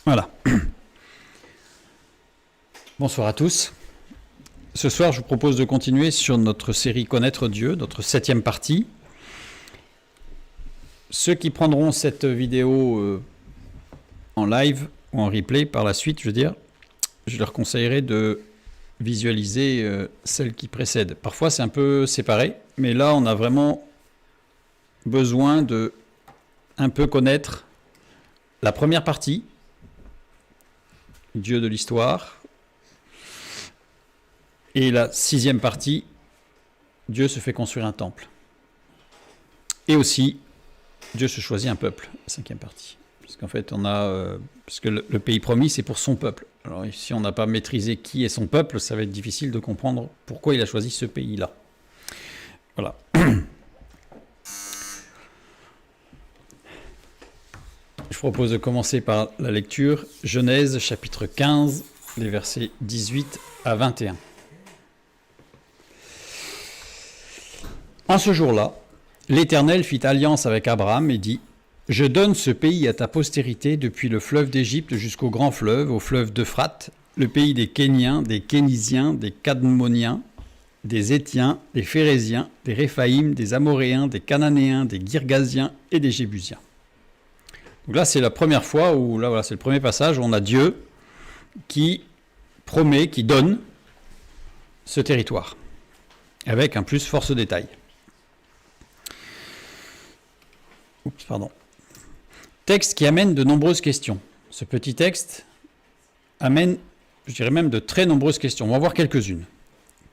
Voilà. Bonsoir à tous. Ce soir, je vous propose de continuer sur notre série Connaître Dieu, notre 7e partie. Ceux qui prendront cette vidéo en live ou en replay par la suite, je leur conseillerais de visualiser celle qui précède. Parfois, c'est un peu séparé, mais là, on a vraiment besoin de un peu connaître la première partie, Dieu de l'histoire, et la 6e partie, Dieu se fait construire un temple. Et aussi, Dieu se choisit un peuple, la 5e partie. Parce qu'en fait, parce que le pays promis, c'est pour son peuple. Alors si on n'a pas maîtrisé qui est son peuple, ça va être difficile de comprendre pourquoi il a choisi ce pays-là. Voilà. Je propose de commencer par la lecture. Genèse, chapitre 15, les versets 18 à 21. En ce jour-là, l'Éternel fit alliance avec Abraham et dit : « Je donne ce pays à ta postérité depuis le fleuve d'Égypte jusqu'au grand fleuve, au fleuve d'Euphrate, le pays des Kéniens, des Kénisiens, des Cadmoniens, des Étiens, des Phéréziens, des Réphaïm, des Amoréens, des Cananéens, des Girgasiens et des Jébusiens. » Donc là, c'est la première fois où, là, voilà, c'est le premier passage où on a Dieu qui promet, qui donne ce territoire, avec un plus force détail. Texte qui amène de nombreuses questions. Ce petit texte amène, je dirais même, de très nombreuses questions. On va voir quelques-unes.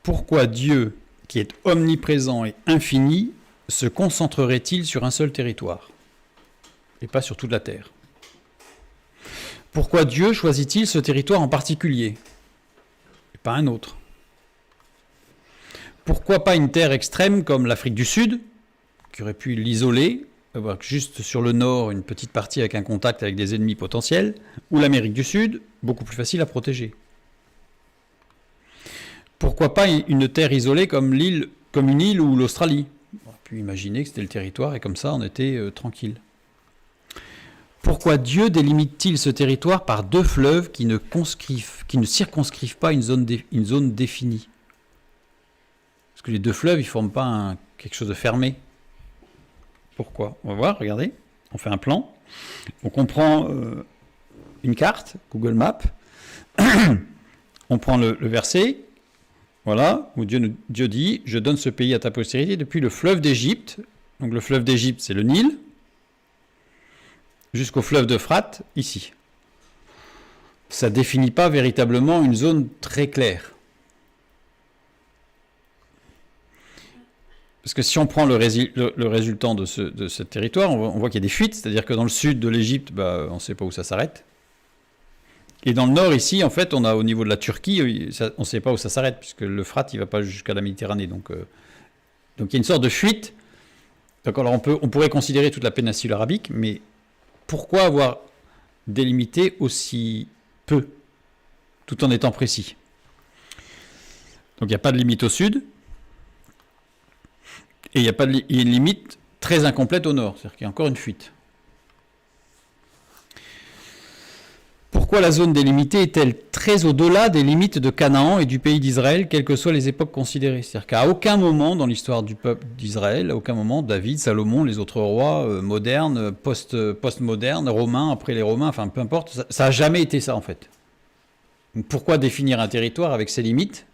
Pourquoi Dieu, qui est omniprésent et infini, se concentrerait-il sur un seul territoire et pas sur toute la terre? Pourquoi Dieu choisit-il ce territoire en particulier et pas un autre? Pourquoi pas une terre extrême comme l'Afrique du Sud, qui aurait pu l'isoler, avoir juste sur le nord une petite partie avec un contact avec des ennemis potentiels, ou l'Amérique du Sud, beaucoup plus facile à protéger? Pourquoi pas une terre isolée comme une île ou l'Australie? On aurait pu imaginer que c'était le territoire et comme ça on était tranquille. Pourquoi Dieu délimite-t-il ce territoire par deux fleuves qui ne circonscrivent pas une zone définie? Parce que les deux fleuves, ils ne forment pas quelque chose de fermé. Pourquoi? On va voir, regardez. On fait un plan. Donc on prend une carte, Google Maps. On prend le verset, voilà, où Dieu dit « Je donne ce pays à ta postérité depuis le fleuve d'Égypte ». Donc le fleuve d'Égypte, c'est le Nil, jusqu'au fleuve d'Euphrate, ici. Ça ne définit pas véritablement une zone très claire. Parce que si on prend le résultant de ce territoire, on voit qu'il y a des fuites, c'est-à-dire que dans le sud de l'Égypte, on ne sait pas où ça s'arrête. Et dans le nord, ici, en fait, on a au niveau de la Turquie, on ne sait pas où ça s'arrête, puisque l'Euphrate, il ne va pas jusqu'à la Méditerranée. Donc il y a une sorte de fuite. Donc alors on pourrait considérer toute la péninsule arabique, mais pourquoi avoir délimité aussi peu, tout en étant précis? Donc il n'y a pas de limite au sud. Et il y a une limite très incomplète au nord, c'est-à-dire qu'il y a encore une fuite. Pourquoi la zone délimitée est-elle très au-delà des limites de Canaan et du pays d'Israël, quelles que soient les époques considérées? C'est-à-dire qu'à aucun moment dans l'histoire du peuple d'Israël, à aucun moment, David, Salomon, les autres rois modernes, post-modernes, romains, après les Romains, enfin peu importe, ça n'a jamais été ça en fait. Donc, pourquoi définir un territoire avec ses limites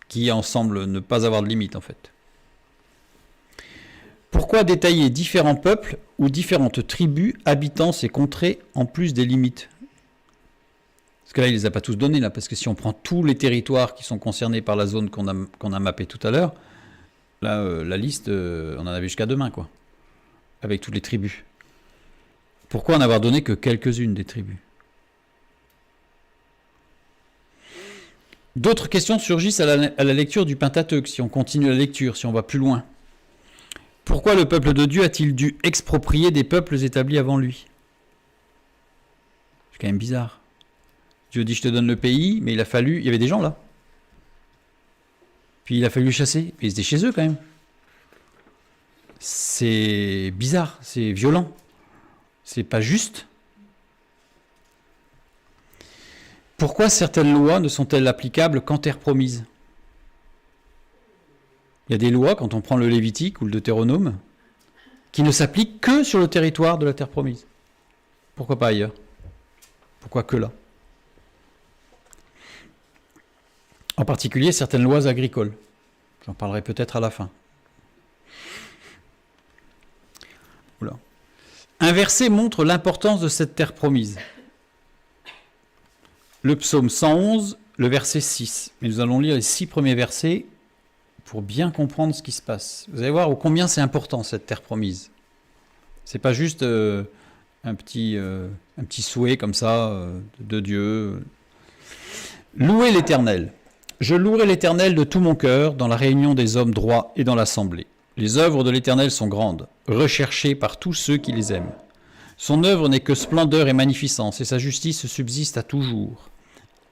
qui semblent ne pas avoir de limite en fait? Pourquoi détailler différents peuples ou différentes tribus habitant ces contrées en plus des limites? Parce que là, il ne les a pas tous donnés, là, parce que si on prend tous les territoires qui sont concernés par la zone qu'on a mappée tout à l'heure, là, la liste, on en avait jusqu'à demain, quoi, avec toutes les tribus. Pourquoi en avoir donné que quelques-unes des tribus? D'autres questions surgissent à la lecture du Pentateuque, si on continue la lecture, si on va plus loin. Pourquoi le peuple de Dieu a-t-il dû exproprier des peuples établis avant lui? C'est quand même bizarre. Dieu dit « Je te donne le pays », mais il y avait des gens là. Puis il a fallu les chasser, mais ils étaient chez eux quand même. C'est bizarre, c'est violent, c'est pas juste. Pourquoi certaines lois ne sont-elles applicables qu'en terre promise? Il y a des lois, quand on prend le Lévitique ou le Deutéronome, qui ne s'appliquent que sur le territoire de la terre promise. Pourquoi pas ailleurs? Pourquoi que là? En particulier certaines lois agricoles. J'en parlerai peut-être à la fin. Oula. Un verset montre l'importance de cette terre promise. Le psaume 111, le verset 6. Mais nous allons lire les 6 premiers versets pour bien comprendre ce qui se passe. Vous allez voir ô combien c'est important cette terre promise. C'est pas juste un petit souhait comme ça de Dieu. Louez l'Éternel. Je louerai l'Éternel de tout mon cœur dans la réunion des hommes droits et dans l'assemblée. Les œuvres de l'Éternel sont grandes, recherchées par tous ceux qui les aiment. Son œuvre n'est que splendeur et magnificence, et sa justice subsiste à toujours.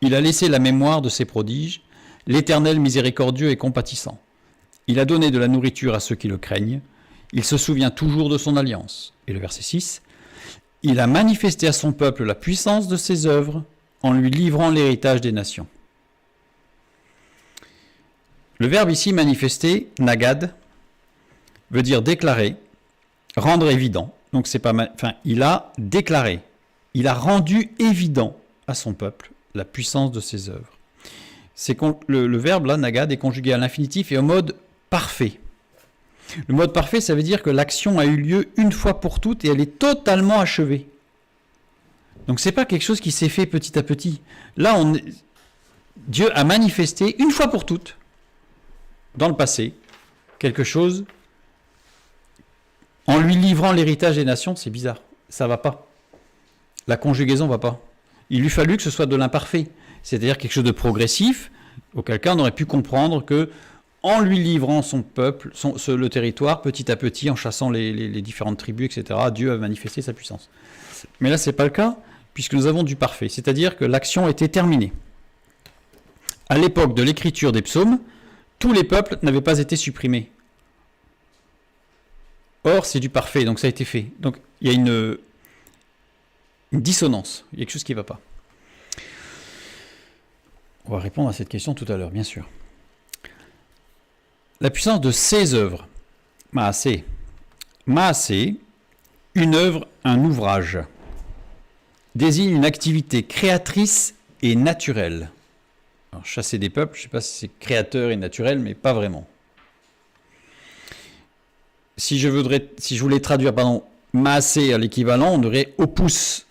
Il a laissé la mémoire de ses prodiges, l'Éternel miséricordieux et compatissant. Il a donné de la nourriture à ceux qui le craignent. Il se souvient toujours de son alliance. Et le verset 6, il a manifesté à son peuple la puissance de ses œuvres en lui livrant l'héritage des nations. Le verbe ici manifester, nagad, veut dire déclarer, rendre évident. Donc c'est pas il a déclaré, il a rendu évident à son peuple la puissance de ses œuvres. Le verbe là, nagad, est conjugué à l'infinitif et au mode parfait. Le mode parfait, ça veut dire que l'action a eu lieu une fois pour toutes et elle est totalement achevée. Donc c'est pas quelque chose qui s'est fait petit à petit. Là, Dieu a manifesté une fois pour toutes, dans le passé, quelque chose en lui livrant l'héritage des nations. C'est bizarre, ça va pas. La conjugaison va pas. Il lui fallut que ce soit de l'imparfait, c'est-à-dire quelque chose de progressif, auquel cas on aurait pu comprendre que en lui livrant son peuple, le territoire, petit à petit, en chassant les différentes tribus, etc., Dieu a manifesté sa puissance. Mais là, ce n'est pas le cas, puisque nous avons du parfait, c'est-à-dire que l'action était terminée. À l'époque de l'écriture des psaumes, tous les peuples n'avaient pas été supprimés. Or, c'est du parfait, donc ça a été fait. Donc, il y a une dissonance, il y a quelque chose qui ne va pas. On va répondre à cette question tout à l'heure, bien sûr. La puissance de ses œuvres. Maasé. Maasé, une œuvre, un ouvrage, désigne une activité créatrice et naturelle. Alors, chasser des peuples, je ne sais pas si c'est créateur et naturel, mais pas vraiment. Si je voulais traduire, maasé à l'équivalent, on aurait opus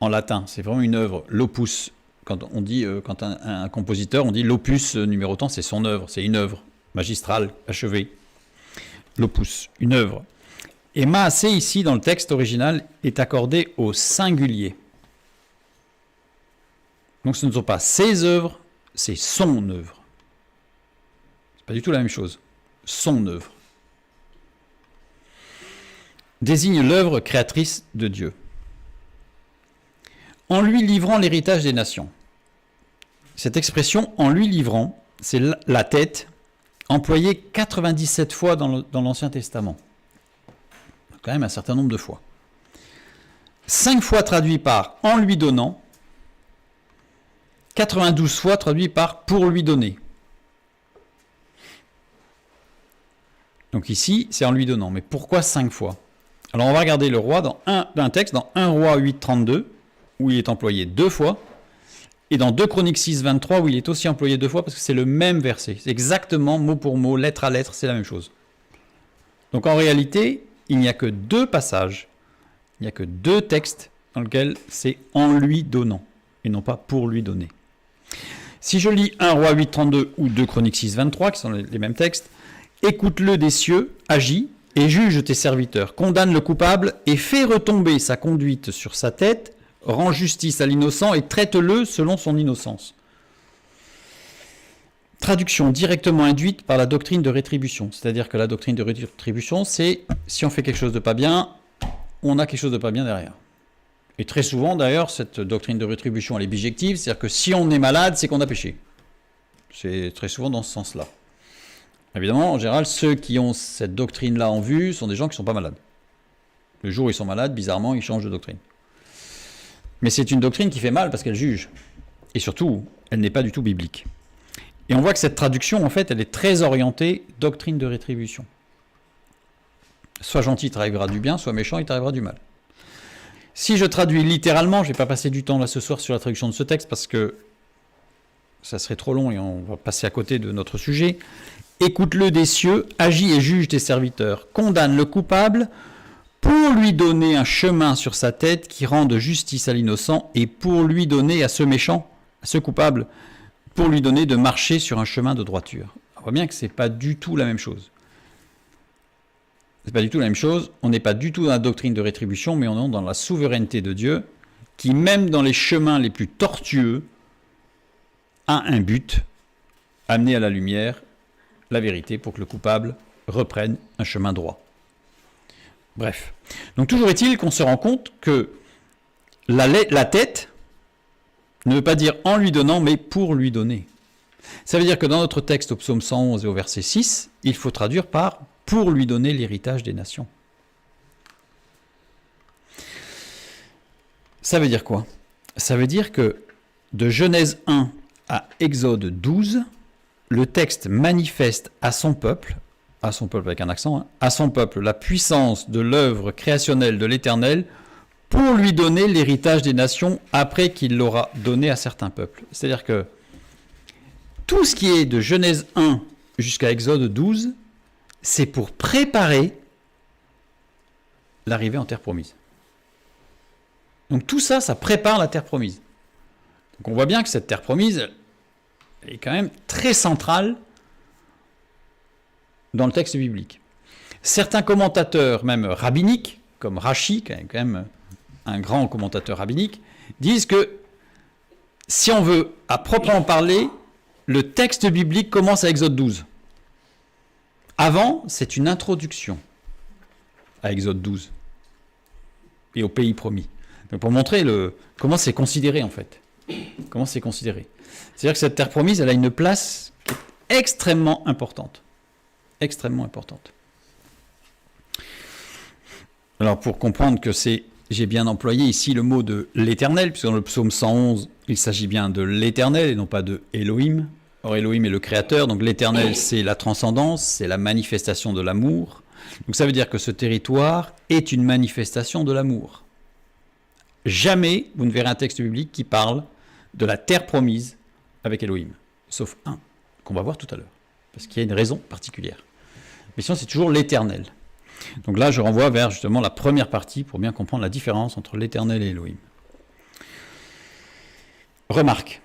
en latin. C'est vraiment une œuvre, l'opus. Quand on dit, quand un compositeur, on dit l'opus numéro tant, c'est son œuvre, c'est une œuvre magistrale, achevée. L'opus, une œuvre. Et maasé ici, dans le texte original, est accordé au singulier. Donc ce ne sont pas ses œuvres, c'est son œuvre. C'est pas du tout la même chose. Son œuvre désigne l'œuvre créatrice de Dieu. En lui livrant l'héritage des nations. Cette expression, en lui livrant, c'est la tête, employée 97 fois dans l'Ancien Testament. Quand même un certain nombre de fois. 5 fois traduit par en lui donnant, 92 fois traduit par pour lui donner. Donc ici, c'est en lui donnant. Mais pourquoi 5 fois? Alors on va regarder le roi dans un texte, dans 1 Roi 8, 32, où il est employé 2 fois, et dans 2 Chroniques 6, 23, où il est aussi employé 2 fois, parce que c'est le même verset. C'est exactement mot pour mot, lettre à lettre, c'est la même chose. Donc en réalité, il n'y a que 2 passages, il n'y a que 2 textes dans lesquels c'est en lui donnant, et non pas pour lui donner. Si je lis 1 Roi 8, 32 ou 2 Chroniques 6, 23, qui sont les mêmes textes, écoute-le des cieux, agis, et juge tes serviteurs, condamne le coupable et fais retomber sa conduite sur sa tête, rends justice à l'innocent et traite-le selon son innocence. Traduction directement induite par la doctrine de rétribution. C'est-à-dire que la doctrine de rétribution, c'est si on fait quelque chose de pas bien, on a quelque chose de pas bien derrière. Et très souvent, d'ailleurs, cette doctrine de rétribution, elle est bijective, c'est-à-dire que si on est malade, c'est qu'on a péché. C'est très souvent dans ce sens-là. Évidemment, en général, ceux qui ont cette doctrine-là en vue sont des gens qui ne sont pas malades. Le jour où ils sont malades, bizarrement, ils changent de doctrine. Mais c'est une doctrine qui fait mal parce qu'elle juge. Et surtout, elle n'est pas du tout biblique. Et on voit que cette traduction, en fait, elle est très orientée doctrine de rétribution. Soit gentil, il t'arrivera du bien, soit méchant, il t'arrivera du mal. Si je traduis littéralement, je ne vais pas passer du temps là ce soir sur la traduction de ce texte parce que ça serait trop long et on va passer à côté de notre sujet. Écoute-le des cieux, agis et juge tes serviteurs, condamne le coupable pour lui donner un chemin sur sa tête qui rende justice à l'innocent et pour lui donner à ce méchant, à ce coupable, pour lui donner de marcher sur un chemin de droiture. On voit bien que ce n'est pas du tout la même chose. C'est pas du tout la même chose. On n'est pas du tout dans la doctrine de rétribution, mais on est dans la souveraineté de Dieu, qui même dans les chemins les plus tortueux, a un but, amener à la lumière la vérité pour que le coupable reprenne un chemin droit. Bref. Donc toujours est-il qu'on se rend compte que la tête ne veut pas dire en lui donnant, mais pour lui donner. Ça veut dire que dans notre texte au psaume 111 et au verset 6, il faut traduire par pour lui donner l'héritage des nations. Ça veut dire quoi? Ça veut dire que de Genèse 1 à Exode 12, le texte manifeste à son peuple avec un accent, hein, à son peuple la puissance de l'œuvre créationnelle de l'Éternel pour lui donner l'héritage des nations après qu'il l'aura donné à certains peuples. C'est-à-dire que tout ce qui est de Genèse 1 jusqu'à Exode 12, c'est pour préparer l'arrivée en terre promise. Donc tout ça, ça prépare la terre promise. Donc on voit bien que cette terre promise est quand même très centrale dans le texte biblique. Certains commentateurs, même rabbiniques, comme Rashi, qui est quand même un grand commentateur rabbinique, disent que si on veut à proprement parler, le texte biblique commence à Exode 12. Avant, c'est une introduction à Exode 12 et au pays promis. Donc pour montrer comment c'est considéré en fait. Comment c'est considéré. C'est-à-dire que cette terre promise, elle a une place extrêmement importante. Extrêmement importante. Alors pour comprendre que j'ai bien employé ici le mot de l'Éternel, puisque dans le psaume 111, il s'agit bien de l'Éternel et non pas de Elohim. Or, Elohim est le créateur, donc l'Éternel, c'est la transcendance, c'est la manifestation de l'amour. Donc ça veut dire que ce territoire est une manifestation de l'amour. Jamais vous ne verrez un texte biblique qui parle de la terre promise avec Elohim, sauf un, qu'on va voir tout à l'heure, parce qu'il y a une raison particulière. Mais sinon, c'est toujours l'Éternel. Donc là, je renvoie vers justement la première partie pour bien comprendre la différence entre l'Éternel et Elohim. Remarque.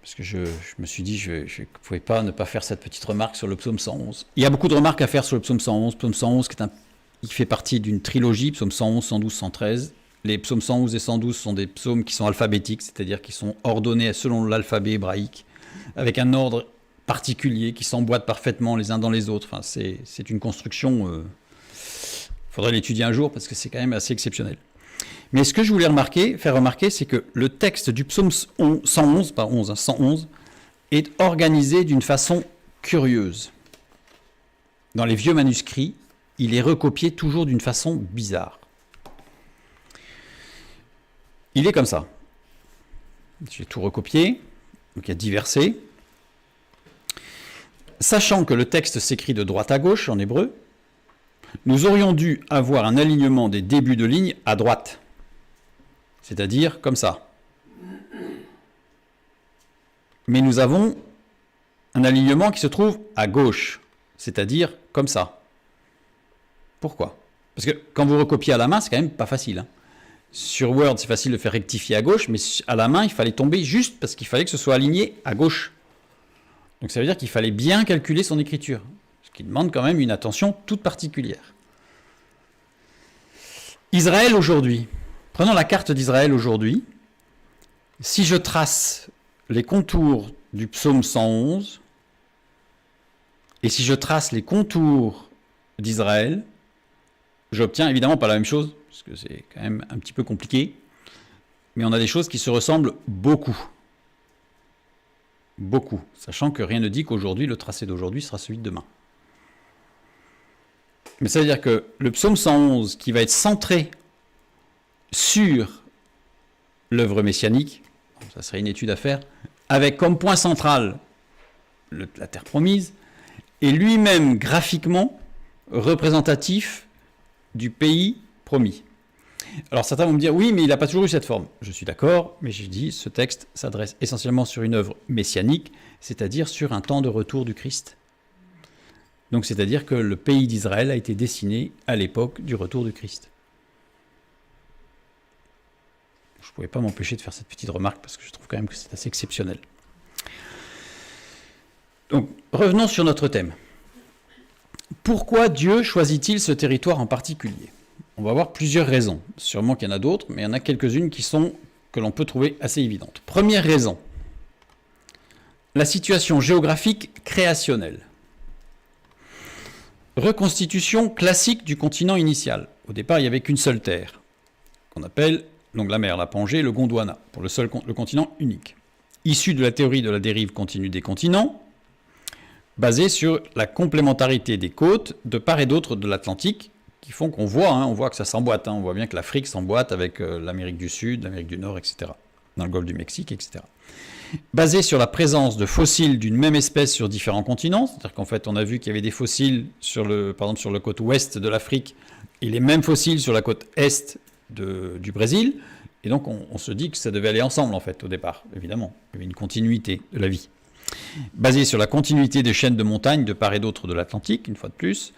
Parce que je me suis dit, je ne pouvais pas ne pas faire cette petite remarque sur le psaume 111. Il y a beaucoup de remarques à faire sur le psaume 111. Psaume 111, il fait partie d'une trilogie, psaume 111, 112, 113. Les psaumes 111 et 112 sont des psaumes qui sont alphabétiques, c'est-à-dire qui sont ordonnés selon l'alphabet hébraïque, avec un ordre particulier, qui s'emboîtent parfaitement les uns dans les autres. Enfin, c'est une construction... faudrait l'étudier un jour, parce que c'est quand même assez exceptionnel. Mais ce que je voulais faire remarquer, c'est que le texte du psaume 111, pas 11, 111, est organisé d'une façon curieuse. Dans les vieux manuscrits, il est recopié toujours d'une façon bizarre. Il est comme ça. J'ai tout recopié, donc il y a 10 versets. Sachant que le texte s'écrit de droite à gauche en hébreu, nous aurions dû avoir un alignement des débuts de ligne à droite. C'est-à-dire comme ça. Mais nous avons un alignement qui se trouve à gauche, c'est-à-dire comme ça. Pourquoi? Parce que quand vous recopiez à la main, c'est quand même pas facile. Hein. Sur Word, c'est facile de faire rectifier à gauche, mais à la main, il fallait tomber juste parce qu'il fallait que ce soit aligné à gauche. Donc ça veut dire qu'il fallait bien calculer son écriture, ce qui demande quand même une attention toute particulière. Israël aujourd'hui. Prenons la carte d'Israël aujourd'hui. Si je trace les contours du psaume 111, et si je trace les contours d'Israël, j'obtiens évidemment pas la même chose, parce que c'est quand même un petit peu compliqué, mais on a des choses qui se ressemblent beaucoup. Beaucoup, sachant que rien ne dit qu'aujourd'hui, le tracé d'aujourd'hui sera celui de demain. Mais ça veut dire que le psaume 111, qui va être centré sur l'œuvre messianique, ça serait une étude à faire, avec comme point central la terre promise, et lui-même graphiquement représentatif du pays promis. Alors certains vont me dire, oui, mais il n'a pas toujours eu cette forme. Je suis d'accord, mais j'ai dit, ce texte s'adresse essentiellement sur une œuvre messianique, c'est-à-dire sur un temps de retour du Christ. Donc c'est-à-dire que le pays d'Israël a été dessiné à l'époque du retour du Christ. Je ne pouvais pas m'empêcher de faire cette petite remarque parce que je trouve quand même que c'est assez exceptionnel. Donc revenons sur notre thème. Pourquoi Dieu choisit-il ce territoire en particulier ? On va avoir plusieurs raisons. Sûrement qu'il y en a d'autres, mais il y en a quelques-unes que l'on peut trouver assez évidentes. Première raison, la situation géographique créationnelle. Reconstitution classique du continent initial. Au départ, il n'y avait qu'une seule terre, qu'on appelle donc la mer, la Pangée, le Gondwana, pour le continent unique. Issu de la théorie de la dérive continue des continents, basée sur la complémentarité des côtes de part et d'autre de l'Atlantique, qui font qu'on voit, on voit que ça s'emboîte. On voit bien que l'Afrique s'emboîte avec l'Amérique du Sud, l'Amérique du Nord, etc. Dans le golfe du Mexique, etc. Basé sur la présence de fossiles d'une même espèce sur différents continents, c'est-à-dire qu'en fait, on a vu qu'il y avait des fossiles, par exemple sur la côte ouest de l'Afrique, et les mêmes fossiles sur la côte est du Brésil, et donc on se dit que ça devait aller ensemble, en fait, au départ, évidemment. Il y avait une continuité de la vie. Basé sur la continuité des chaînes de montagnes de part et d'autre de l'Atlantique, une fois de plus,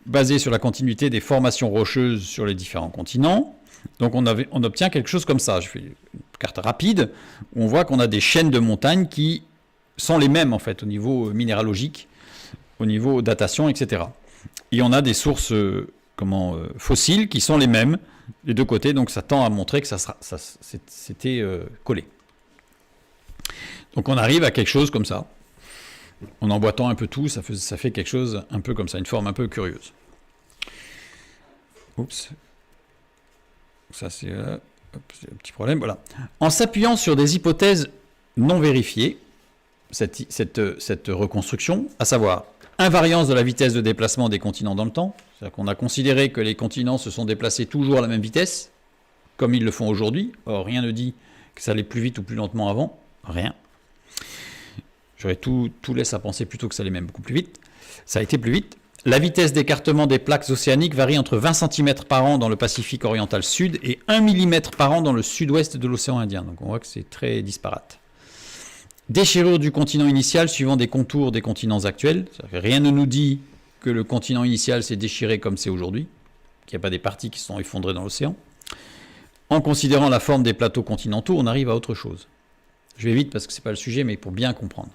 basé sur la continuité des formations rocheuses sur les différents continents. Donc on obtient quelque chose comme ça. Je fais une carte rapide, où on voit qu'on a des chaînes de montagnes qui sont les mêmes en fait au niveau minéralogique, au niveau datation, etc. Et on a des sources fossiles qui sont les mêmes des deux côtés, donc ça tend à montrer que c'était collé. Donc on arrive à quelque chose comme ça. En emboîtant un peu tout, ça fait quelque chose un peu comme ça, une forme un peu curieuse. Oups. Ça c'est un petit problème, voilà. En s'appuyant sur des hypothèses non vérifiées, cette reconstruction, à savoir invariance de la vitesse de déplacement des continents dans le temps, c'est-à-dire qu'on a considéré que les continents se sont déplacés toujours à la même vitesse, comme ils le font aujourd'hui. Or, rien ne dit que ça allait plus vite ou plus lentement avant. Rien. J'aurais tout laisse à penser plutôt que ça allait même beaucoup plus vite. Ça a été plus vite. La vitesse d'écartement des plaques océaniques varie entre 20 cm par an dans le Pacifique oriental sud et 1 mm par an dans le sud-ouest de l'océan Indien. Donc on voit que c'est très disparate. Déchirure du continent initial suivant des contours des continents actuels. Rien ne nous dit que le continent initial s'est déchiré comme c'est aujourd'hui, qu'il n'y a pas des parties qui se sont effondrées dans l'océan. En considérant la forme des plateaux continentaux, on arrive à autre chose. Je vais vite parce que ce n'est pas le sujet, mais pour bien comprendre.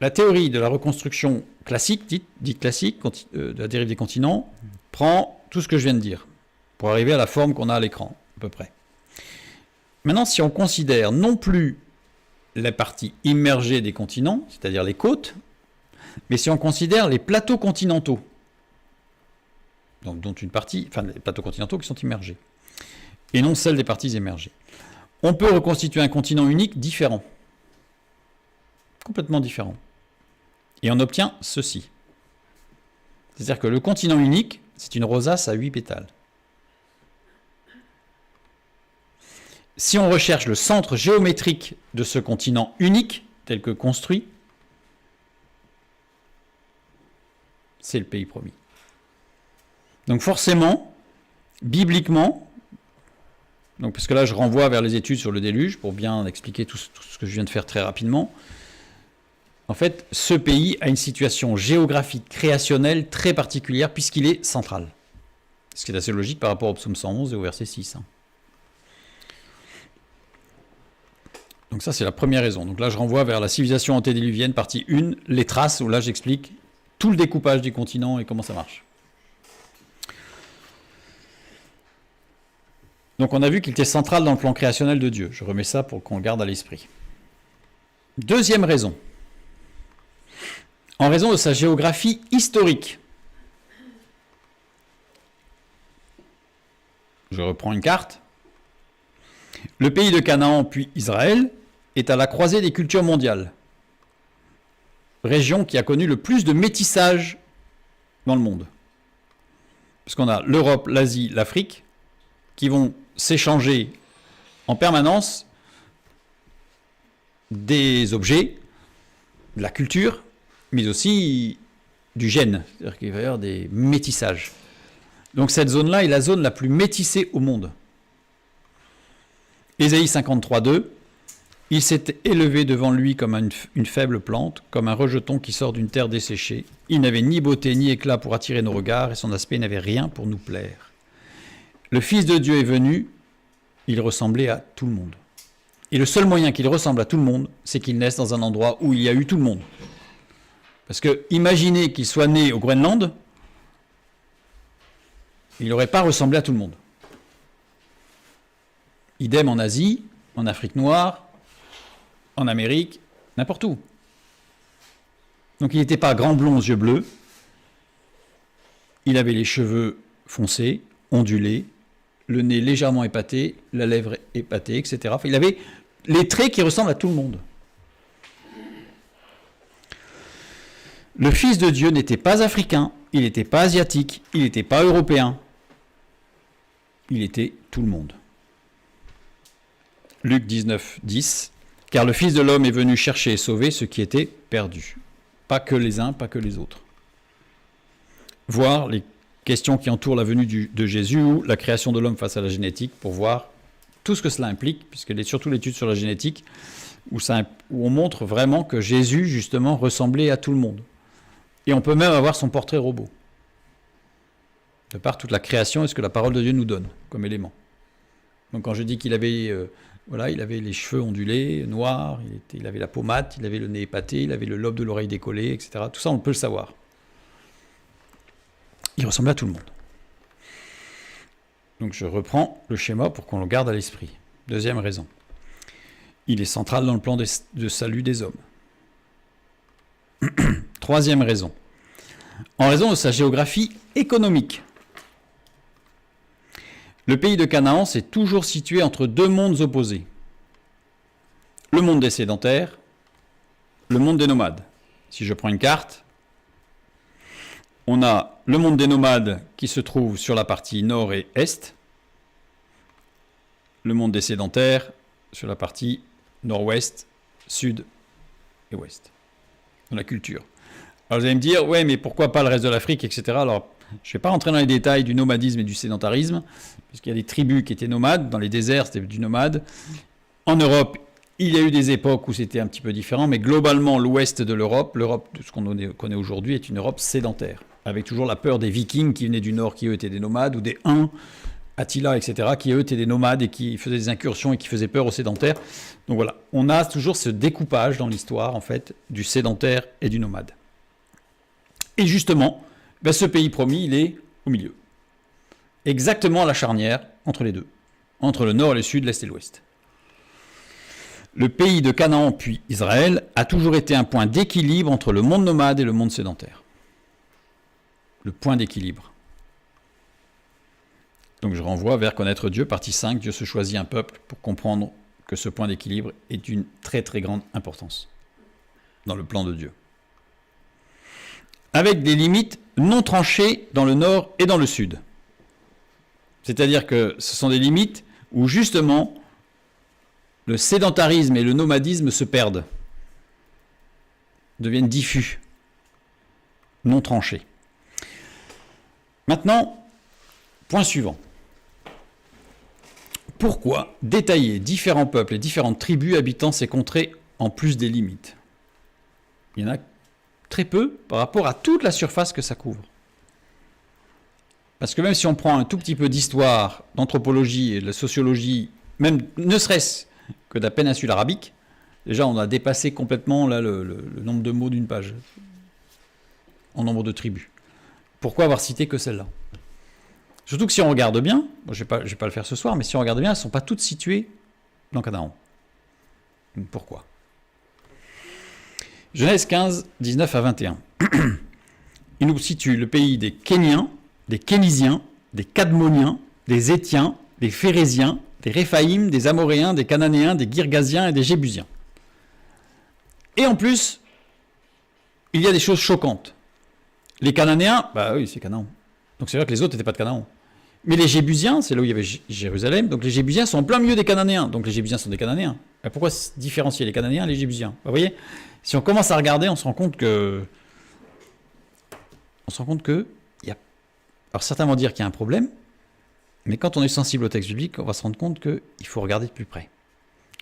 La théorie de la reconstruction classique, dite classique, de la dérive des continents, prend tout ce que je viens de dire, pour arriver à la forme qu'on a à l'écran, à peu près. Maintenant, si on considère non plus la partie immergée des continents, c'est-à-dire les côtes, mais si on considère les plateaux continentaux, donc dont une partie, enfin les plateaux continentaux qui sont immergés, et non celles des parties émergées, on peut reconstituer un continent unique différent, complètement différent. Et on obtient ceci. C'est-à-dire que le continent unique, c'est une rosace à 8 pétales. Si on recherche le centre géométrique de ce continent unique, tel que construit, c'est le pays promis. Donc forcément, bibliquement, donc parce que là je renvoie vers les études sur le déluge pour bien expliquer tout ce que je viens de faire très rapidement. En fait, ce pays a une situation géographique créationnelle très particulière puisqu'il est central. Ce qui est assez logique par rapport au psaume 111 et au verset 6. Donc ça, c'est la première raison. Donc là, je renvoie vers la civilisation antédiluvienne, partie 1, les traces, où là, j'explique tout le découpage du continent et comment ça marche. Donc on a vu qu'il était central dans le plan créationnel de Dieu. Je remets ça pour qu'on le garde à l'esprit. Deuxième raison. En raison de sa géographie historique. Je reprends une carte. Le pays de Canaan, puis Israël, est à la croisée des cultures mondiales. Région qui a connu le plus de métissage dans le monde. Parce qu'on a l'Europe, l'Asie, l'Afrique, qui vont s'échanger en permanence des objets, de la culture, mais aussi du gène. C'est-à-dire qu'il va y avoir des métissages. Donc cette zone-là est la zone la plus métissée au monde. Ésaïe 53:2, il s'est élevé devant lui comme une faible plante, comme un rejeton qui sort d'une terre desséchée. Il n'avait ni beauté ni éclat pour attirer nos regards, et son aspect n'avait rien pour nous plaire. Le Fils de Dieu est venu, il ressemblait à tout le monde. Et le seul moyen qu'il ressemble à tout le monde, c'est qu'il naisse dans un endroit où il y a eu tout le monde. Parce que imaginez qu'il soit né au Groenland, il n'aurait pas ressemblé à tout le monde. Idem en Asie, en Afrique noire, en Amérique, n'importe où. Donc il n'était pas grand blond aux yeux bleus, il avait les cheveux foncés, ondulés, le nez légèrement épaté, la lèvre épatée, etc. Enfin, il avait les traits qui ressemblent à tout le monde. Le Fils de Dieu n'était pas africain, il n'était pas asiatique, il n'était pas européen. Il était tout le monde. Luc 19:10, car le Fils de l'homme est venu chercher et sauver ceux qui étaient perdus. Pas que les uns, pas que les autres. Voir les questions qui entourent la venue de Jésus ou la création de l'homme face à la génétique pour voir tout ce que cela implique, puisqu'elle est surtout l'étude sur la génétique, où on montre vraiment que Jésus, justement, ressemblait à tout le monde. Et on peut même avoir son portrait robot, de par toute la création et ce que la parole de Dieu nous donne comme élément. Donc quand je dis qu'il avait, il avait les cheveux ondulés, noirs, il avait la peau mate, il avait le nez épaté, il avait le lobe de l'oreille décollé, etc. Tout ça, on peut le savoir. Il ressemblait à tout le monde. Donc je reprends le schéma pour qu'on le garde à l'esprit. Deuxième raison. Il est central dans le plan de salut des hommes. Troisième raison. En raison de sa géographie économique. Le pays de Canaan s'est toujours situé entre deux mondes opposés. Le monde des sédentaires, le monde des nomades. Si je prends une carte, on a le monde des nomades qui se trouve sur la partie nord et est, le monde des sédentaires sur la partie nord-ouest, sud et ouest, dans la culture. Alors vous allez me dire, ouais, mais pourquoi pas le reste de l'Afrique, etc. Alors, je ne vais pas rentrer dans les détails du nomadisme et du sédentarisme, puisqu'il y a des tribus qui étaient nomades, dans les déserts c'était du nomade. En Europe, il y a eu des époques où c'était un petit peu différent, mais globalement, l'ouest de l'Europe, l'Europe de ce qu'on connaît aujourd'hui, est une Europe sédentaire, avec toujours la peur des Vikings qui venaient du nord, qui eux étaient des nomades, ou des Huns, Attila, etc., qui eux étaient des nomades et qui faisaient des incursions et qui faisaient peur aux sédentaires. Donc voilà, on a toujours ce découpage dans l'histoire, en fait, du sédentaire et du nomade. Et justement, ce pays promis, il est au milieu. Exactement à la charnière entre les deux, entre le nord et le sud, l'est et l'ouest. Le pays de Canaan puis Israël a toujours été un point d'équilibre entre le monde nomade et le monde sédentaire. Le point d'équilibre. Donc je renvoie vers Connaître Dieu, partie 5, Dieu se choisit un peuple, pour comprendre que ce point d'équilibre est d'une très très grande importance dans le plan de Dieu. Avec des limites non tranchées dans le nord et dans le sud. C'est-à-dire que ce sont des limites où justement le sédentarisme et le nomadisme se perdent, deviennent diffus, non tranchés. Maintenant, point suivant. Pourquoi détailler différents peuples et différentes tribus habitant ces contrées en plus des limites? Il y en a très peu par rapport à toute la surface que ça couvre. Parce que même si on prend un tout petit peu d'histoire, d'anthropologie et de la sociologie, même ne serait-ce que de la péninsule arabique, déjà on a dépassé complètement là, le nombre de mots d'une page, en nombre de tribus. Pourquoi avoir cité que celle-là? Surtout que si on regarde bien, bon, je vais pas le faire ce soir, mais si on regarde bien, elles ne sont pas toutes situées dans Canaan. Donc pourquoi? Genèse 15, 19 à 21. Il nous situe le pays des Kéniens, des Kénisiens, des Cadmoniens, des Étiens, des Phérésiens, des Réphaïm, des Amoréens, des Cananéens, des Girgasiens et des Jébusiens. Et en plus, il y a des choses choquantes. Les Cananéens, bah oui, c'est Canaan. Donc c'est vrai que les autres n'étaient pas de Canaan. Mais les Jébusiens, c'est là où il y avait Jérusalem, donc les Jébusiens sont en plein milieu des Cananéens. Donc les Jébusiens sont des Cananéens. Et pourquoi différencier les Cananéens et les Jébusiens? Vous voyez, si on commence à regarder, on se rend compte que... il y a... Alors certains vont dire qu'il y a un problème, mais quand on est sensible au texte biblique, on va se rendre compte qu'il faut regarder de plus près.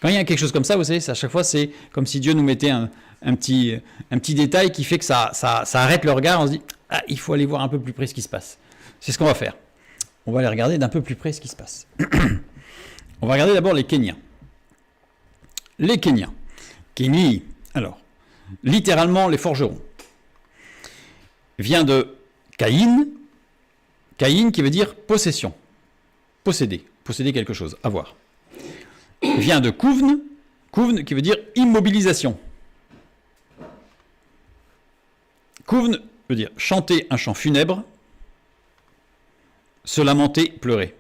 Quand il y a quelque chose comme ça, vous savez, à chaque fois, c'est comme si Dieu nous mettait un petit détail qui fait que ça arrête le regard. On se dit, ah, il faut aller voir un peu plus près ce qui se passe. C'est ce qu'on va faire. On va aller regarder d'un peu plus près ce qui se passe. On va regarder d'abord les Kéniens. Les Kéniens. Kéni, alors, littéralement les forgerons. Vient de Caïn. Caïn qui veut dire possession. Posséder. Posséder quelque chose. Avoir. Vient de Kouvn. Kouvn qui veut dire immobilisation. Kouvn veut dire chanter un chant funèbre. Se lamenter, pleurer.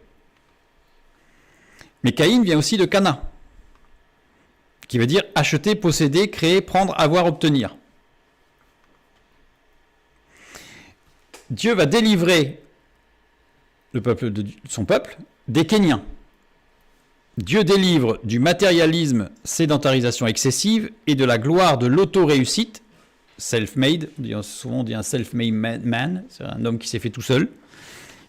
Mais Caïn vient aussi de Cana, qui veut dire acheter, posséder, créer, prendre, avoir, obtenir. Dieu va délivrer son peuple des Kéniens. Dieu délivre du matérialisme, sédentarisation excessive et de la gloire de l'auto-réussite, self-made, souvent on dit un self-made man, c'est un homme qui s'est fait tout seul,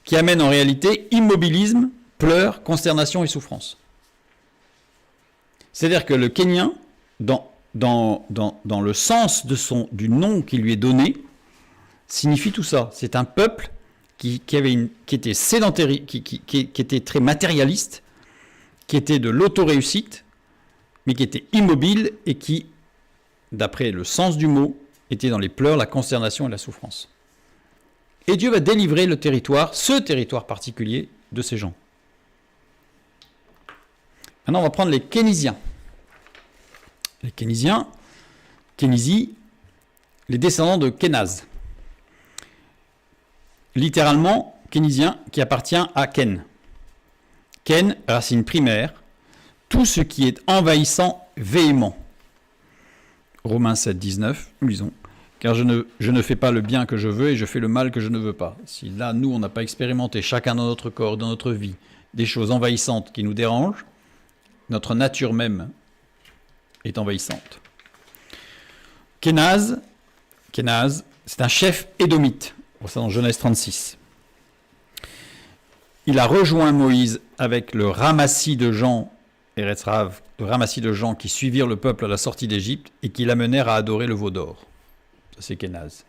qui amène en réalité immobilisme, pleurs, consternation et souffrance. C'est-à-dire que le Kénien, dans le sens du nom qui lui est donné, signifie tout ça. C'est un peuple qui était sédentaire, qui était très matérialiste, qui était de l'auto-réussite, mais qui était immobile et qui, d'après le sens du mot, était dans les pleurs, la consternation et la souffrance. Et Dieu va délivrer le territoire, ce territoire particulier, de ces gens. Maintenant, on va prendre les Kénisiens. Les Kénisiens, Kénisie, les descendants de Kénaz. Littéralement, Kénisien qui appartient à Ken. Ken, racine primaire, tout ce qui est envahissant, véhément. Romains 7, 19, nous lisons. Car je ne fais pas le bien que je veux et je fais le mal que je ne veux pas. Si là, nous, on n'a pas expérimenté, chacun dans notre corps, dans notre vie, des choses envahissantes qui nous dérangent, notre nature même est envahissante. Kénaz, c'est un chef édomite. On voit ça dans Genèse 36. Il a rejoint Moïse avec le ramassis de gens, Eretz Rav, le ramassis de gens qui suivirent le peuple à la sortie d'Égypte et qui l'amenèrent à adorer le veau d'or. Ça, c'est Kénaz.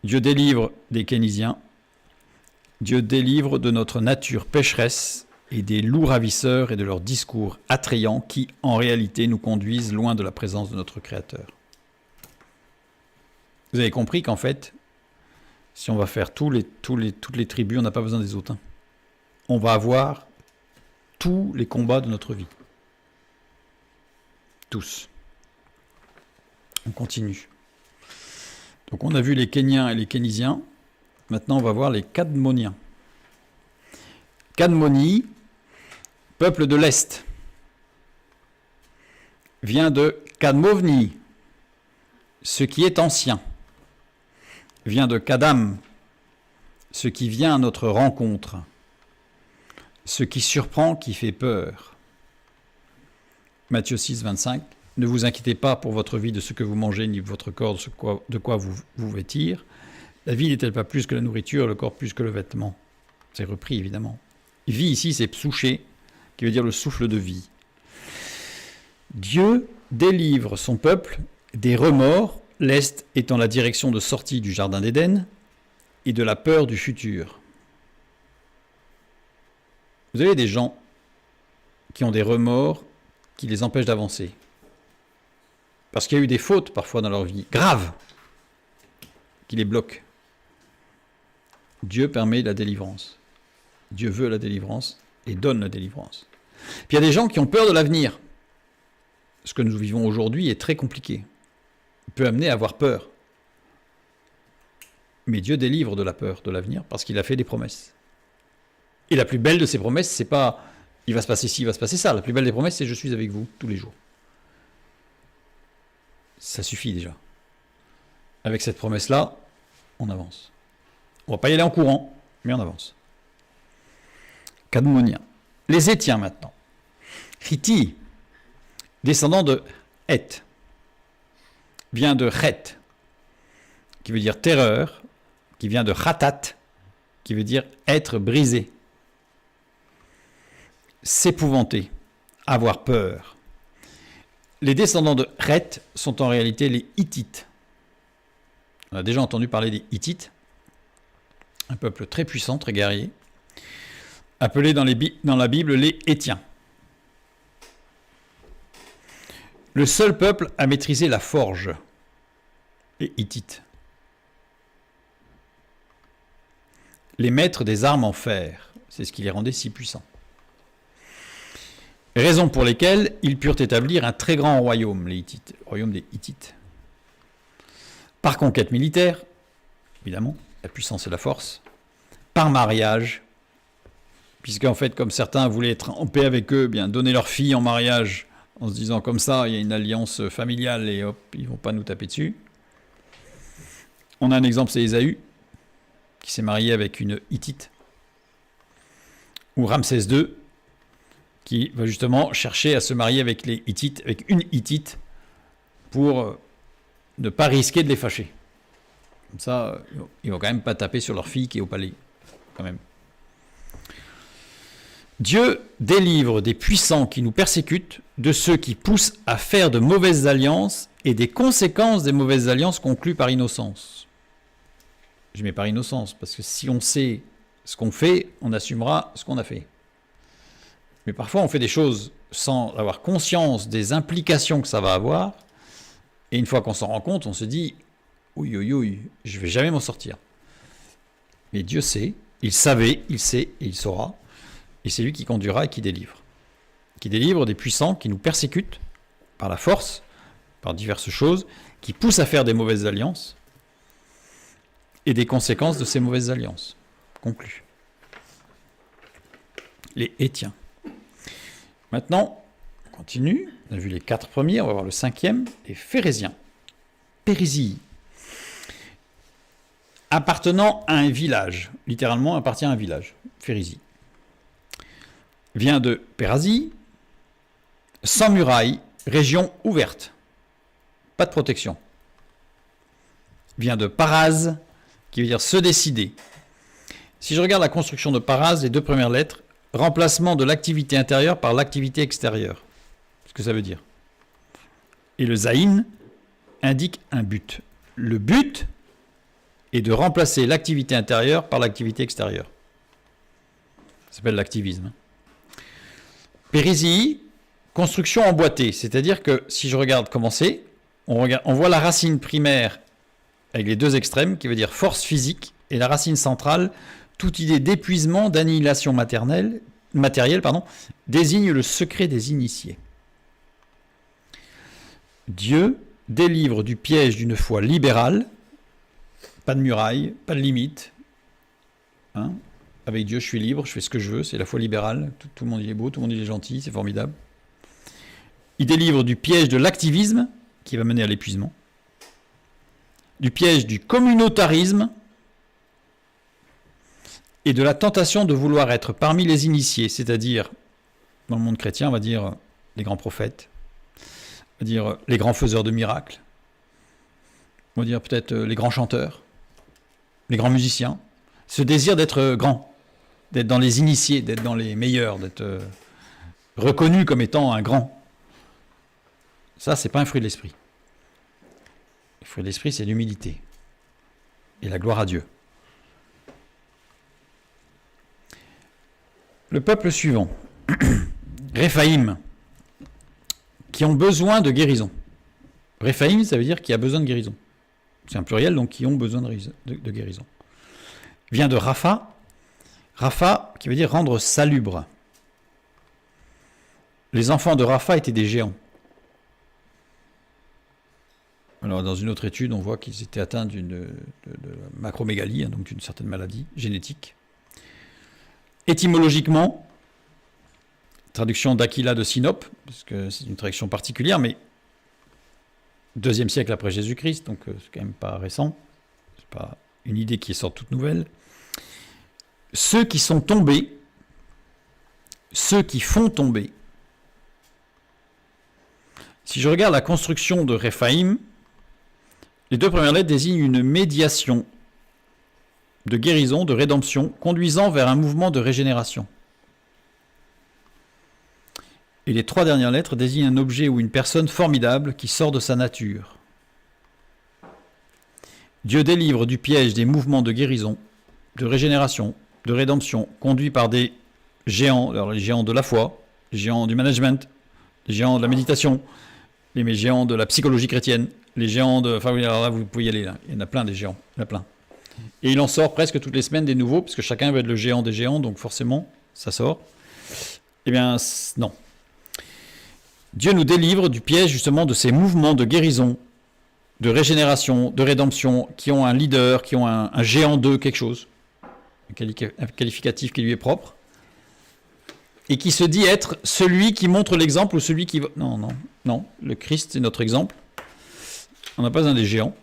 Dieu délivre des Kénisiens. Dieu délivre de notre nature pécheresse et des loups ravisseurs et de leurs discours attrayants qui, en réalité, nous conduisent loin de la présence de notre Créateur. Vous avez compris qu'en fait, si on va faire toutes les tribus, on n'a pas besoin des autres. On va avoir tous les combats de notre vie. Tous. On continue. Donc on a vu les Kéniens et les Kénisiens. Maintenant, on va voir les Cadmoniens. Cadmonie, peuple de l'Est, vient de Cadmovni, ce qui est ancien. Vient de Kadam, ce qui vient à notre rencontre. Ce qui surprend, qui fait peur. Matthieu 6, 25. Ne vous inquiétez pas pour votre vie de ce que vous mangez, ni votre corps de quoi vous vous vêtir. La vie n'est-elle pas plus que la nourriture, le corps plus que le vêtement? C'est repris, évidemment. Vie ici, c'est psouché, qui veut dire le souffle de vie. Dieu délivre son peuple des remords, l'Est étant la direction de sortie du Jardin d'Éden, et de la peur du futur. Vous avez des gens qui ont des remords qui les empêchent d'avancer. Parce qu'il y a eu des fautes parfois dans leur vie, graves, qui les bloquent. Dieu permet la délivrance. Dieu veut la délivrance et donne la délivrance. Puis il y a des gens qui ont peur de l'avenir. Ce que nous vivons aujourd'hui est très compliqué. Il peut amener à avoir peur. Mais Dieu délivre de la peur de l'avenir parce qu'il a fait des promesses. Et la plus belle de ces promesses, c'est pas il va se passer ci, il va se passer ça. La plus belle des promesses, c'est je suis avec vous tous les jours. Ça suffit déjà. Avec cette promesse-là, on avance. On ne va pas y aller en courant. mais on avance. Cadmoniens. Les Étiens maintenant. Chiti, descendant de Het, vient de Chet, qui veut dire terreur, qui vient de Khatat, qui veut dire être brisé, s'épouvanter, avoir peur. Les descendants de Chet sont en réalité les Hittites. On a déjà entendu parler des Hittites, un peuple très puissant, très guerrier, appelé dans la Bible les Étiens. Le seul peuple à maîtriser la forge, les Hittites. Les maîtres des armes en fer, c'est ce qui les rendait si puissants. Raison pour lesquelles ils purent établir un très grand royaume, les Hittites, le royaume des Hittites. Par conquête militaire, évidemment, la puissance et la force. Par mariage, puisqu'en fait, comme certains voulaient être en paix avec eux, bien donner leur fille en mariage en se disant comme ça, il y a une alliance familiale et hop, ils ne vont pas nous taper dessus. On a un exemple, c'est Ésaü, qui s'est marié avec une Hittite, ou Ramsès II, qui va justement chercher à se marier avec les Hittites, avec une Hittite, pour ne pas risquer de les fâcher. Comme ça, ils vont quand même pas taper sur leur fille qui est au palais, quand même. Dieu délivre des puissants qui nous persécutent, de ceux qui poussent à faire de mauvaises alliances et des conséquences des mauvaises alliances conclues par innocence. Je mets par innocence, parce que si on sait ce qu'on fait, on assumera ce qu'on a fait. Mais parfois, on fait des choses sans avoir conscience des implications que ça va avoir, et une fois qu'on s'en rend compte, on se dit « Oui, oui, oui, je ne vais jamais m'en sortir ». Mais Dieu sait, il savait, il sait et il saura, et c'est lui qui conduira et qui délivre des puissants qui nous persécutent par la force, par diverses choses, qui poussent à faire des mauvaises alliances, et des conséquences de ces mauvaises alliances. Conclu. Les Étiens. Maintenant, on continue. On a vu les 4 premiers, on va voir le 5e, les Phérésiens. Pérésie. Appartenant à un village. Littéralement, appartient à un village. Phérésie. Vient de Pérasie, sans muraille, région ouverte. Pas de protection. Vient de Paraz, qui veut dire se décider. Si je regarde la construction de Paraz, les 2 premières lettres, remplacement de l'activité intérieure par l'activité extérieure. C'est ce que ça veut dire. Et le Zaïn indique un but. Le but est de remplacer l'activité intérieure par l'activité extérieure. Ça s'appelle l'activisme. Pérésie, construction emboîtée. C'est-à-dire que si je regarde comment c'est, on voit la racine primaire avec les 2 extrêmes, qui veut dire force physique, et la racine centrale, toute idée d'épuisement, d'annihilation matérielle, désigne le secret des initiés. Dieu délivre du piège d'une foi libérale, pas de muraille, pas de limite. Avec Dieu, je suis libre, je fais ce que je veux, c'est la foi libérale, tout le monde il est beau, tout le monde il est gentil, c'est formidable. Il délivre du piège de l'activisme, qui va mener à l'épuisement, du piège du communautarisme, et de la tentation de vouloir être parmi les initiés, c'est-à-dire, dans le monde chrétien, on va dire les grands prophètes, on va dire les grands faiseurs de miracles, on va dire peut-être les grands chanteurs, les grands musiciens, ce désir d'être grand, d'être dans les initiés, d'être dans les meilleurs, d'être reconnu comme étant un grand. Ça, c'est pas un fruit de l'esprit. Le fruit de l'esprit, c'est l'humilité et la gloire à Dieu. Le peuple suivant, Réphaïm, qui ont besoin de guérison. Réphaïm, ça veut dire qui a besoin de guérison. C'est un pluriel, donc qui ont besoin de guérison. Vient de Rapha, Rapha qui veut dire rendre salubre. Les enfants de Rapha étaient des géants. Alors, dans une autre étude, on voit qu'ils étaient atteints de macromégalie, donc d'une certaine maladie génétique. Étymologiquement, traduction d'Aquila de Sinope, parce que c'est une traduction particulière, mais 2e siècle après Jésus-Christ, donc c'est quand même pas récent, c'est pas une idée qui sort toute nouvelle. ceux qui sont tombés, ceux qui font tomber. Si je regarde la construction de Réphaïm, les deux premières lettres désignent une médiation de guérison, de rédemption, conduisant vers un mouvement de régénération. Et les trois dernières lettres désignent un objet ou une personne formidable qui sort de sa nature. Dieu délivre du piège des mouvements de guérison, de régénération, de rédemption, conduits par des géants, alors les géants de la foi, les géants du management, les géants de la méditation, les géants de la psychologie chrétienne, les géants de... Enfin oui, alors là, vous pouvez y aller, là. Il y en a plein des géants, il y en a plein. Et il en sort presque toutes les semaines des nouveaux, parce que chacun veut être le géant des géants, donc forcément, ça sort. Eh bien, non. Dieu nous délivre du piège, justement, de ces mouvements de guérison, de régénération, de rédemption, qui ont un leader, qui ont un géant d'eux, quelque chose, un qualificatif qui lui est propre, et qui se dit être celui qui montre l'exemple ou celui qui... Non, le Christ est notre exemple. On n'a pas besoin des géants.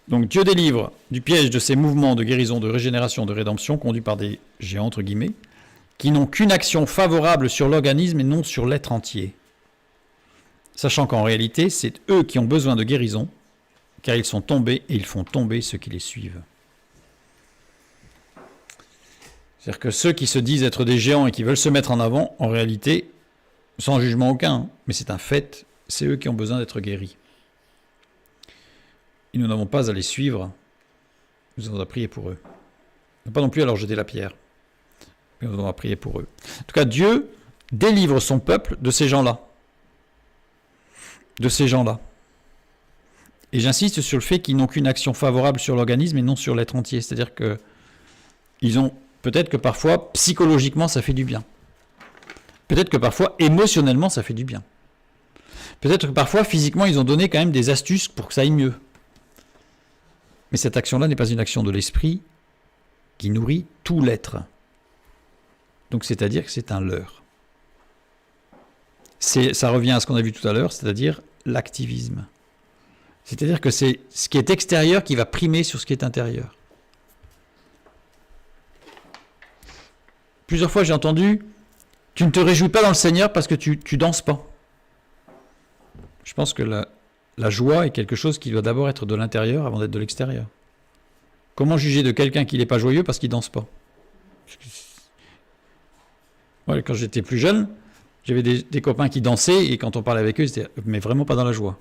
Donc Dieu délivre du piège de ces mouvements de guérison, de régénération, de rédemption, conduits par des géants, entre guillemets, qui n'ont qu'une action favorable sur l'organisme et non sur l'être entier. Sachant qu'en réalité, c'est eux qui ont besoin de guérison, car ils sont tombés et ils font tomber ceux qui les suivent. C'est-à-dire que ceux qui se disent être des géants et qui veulent se mettre en avant, en réalité, sans jugement aucun, mais c'est un fait, c'est eux qui ont besoin d'être guéris. Et nous n'avons pas à les suivre, nous avons à prier pour eux. Nous n'avons pas non plus à leur jeter la pierre, mais nous avons à prier pour eux. En tout cas, Dieu délivre son peuple de ces gens-là. De ces gens-là. Et j'insiste sur le fait qu'ils n'ont qu'une action favorable sur l'organisme et non sur l'être entier. C'est-à-dire que ils ont peut-être que parfois, psychologiquement, ça fait du bien. Peut-être que parfois, émotionnellement, ça fait du bien. Peut-être que parfois, physiquement, ils ont donné quand même des astuces pour que ça aille mieux. Mais cette action-là n'est pas une action de l'esprit qui nourrit tout l'être. Donc, c'est-à-dire que c'est un leurre. Ça revient à ce qu'on a vu tout à l'heure, c'est-à-dire l'activisme. C'est-à-dire que c'est ce qui est extérieur qui va primer sur ce qui est intérieur. Plusieurs fois, j'ai entendu « Tu ne te réjouis pas dans le Seigneur parce que tu danses pas. » Je pense que la joie est quelque chose qui doit d'abord être de l'intérieur avant d'être de l'extérieur. Comment juger de quelqu'un qui n'est pas joyeux parce qu'il danse pas? Ouais, quand j'étais plus jeune, j'avais des copains qui dansaient et quand on parlait avec eux, c'était mais vraiment pas dans la joie.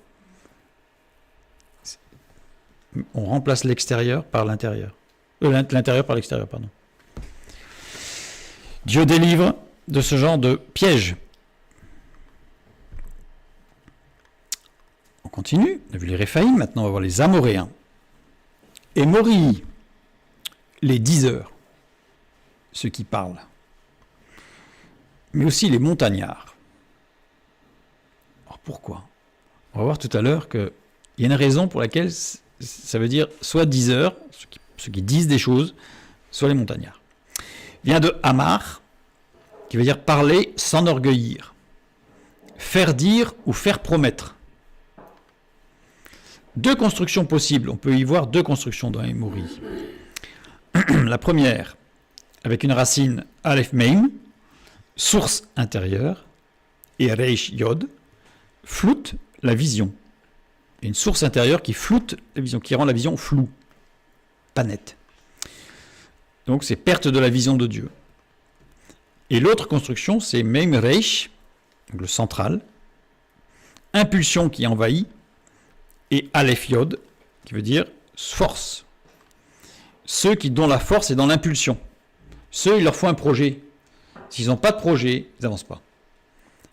On remplace l'extérieur par l'intérieur. L'intérieur par l'extérieur, pardon. Dieu délivre de ce genre de piège. On continue. On a vu les Réphaïm, maintenant on va voir les Amoréens. Et Morii, les diseurs, ceux qui parlent. Mais aussi les montagnards. Alors pourquoi? On va voir tout à l'heure qu'il y a une raison pour laquelle ça veut dire soit diseurs, ceux qui disent des choses, soit les montagnards. Vient de Amar, qui veut dire parler, s'enorgueillir, faire dire ou faire promettre. Deux constructions possibles, on peut y voir deux constructions dans Emory. La première, avec une racine Aleph Meim, source intérieure, et Reish Yod, floute la vision. Et une source intérieure qui floute la vision, qui rend la vision floue, pas nette. Donc c'est perte de la vision de Dieu. Et l'autre construction, c'est Meim Reish, le central, impulsion qui envahit, et Aleph Yod, qui veut dire force. Ceux dont la force est dans l'impulsion. Ceux, il leur faut un projet. S'ils n'ont pas de projet, ils n'avancent pas.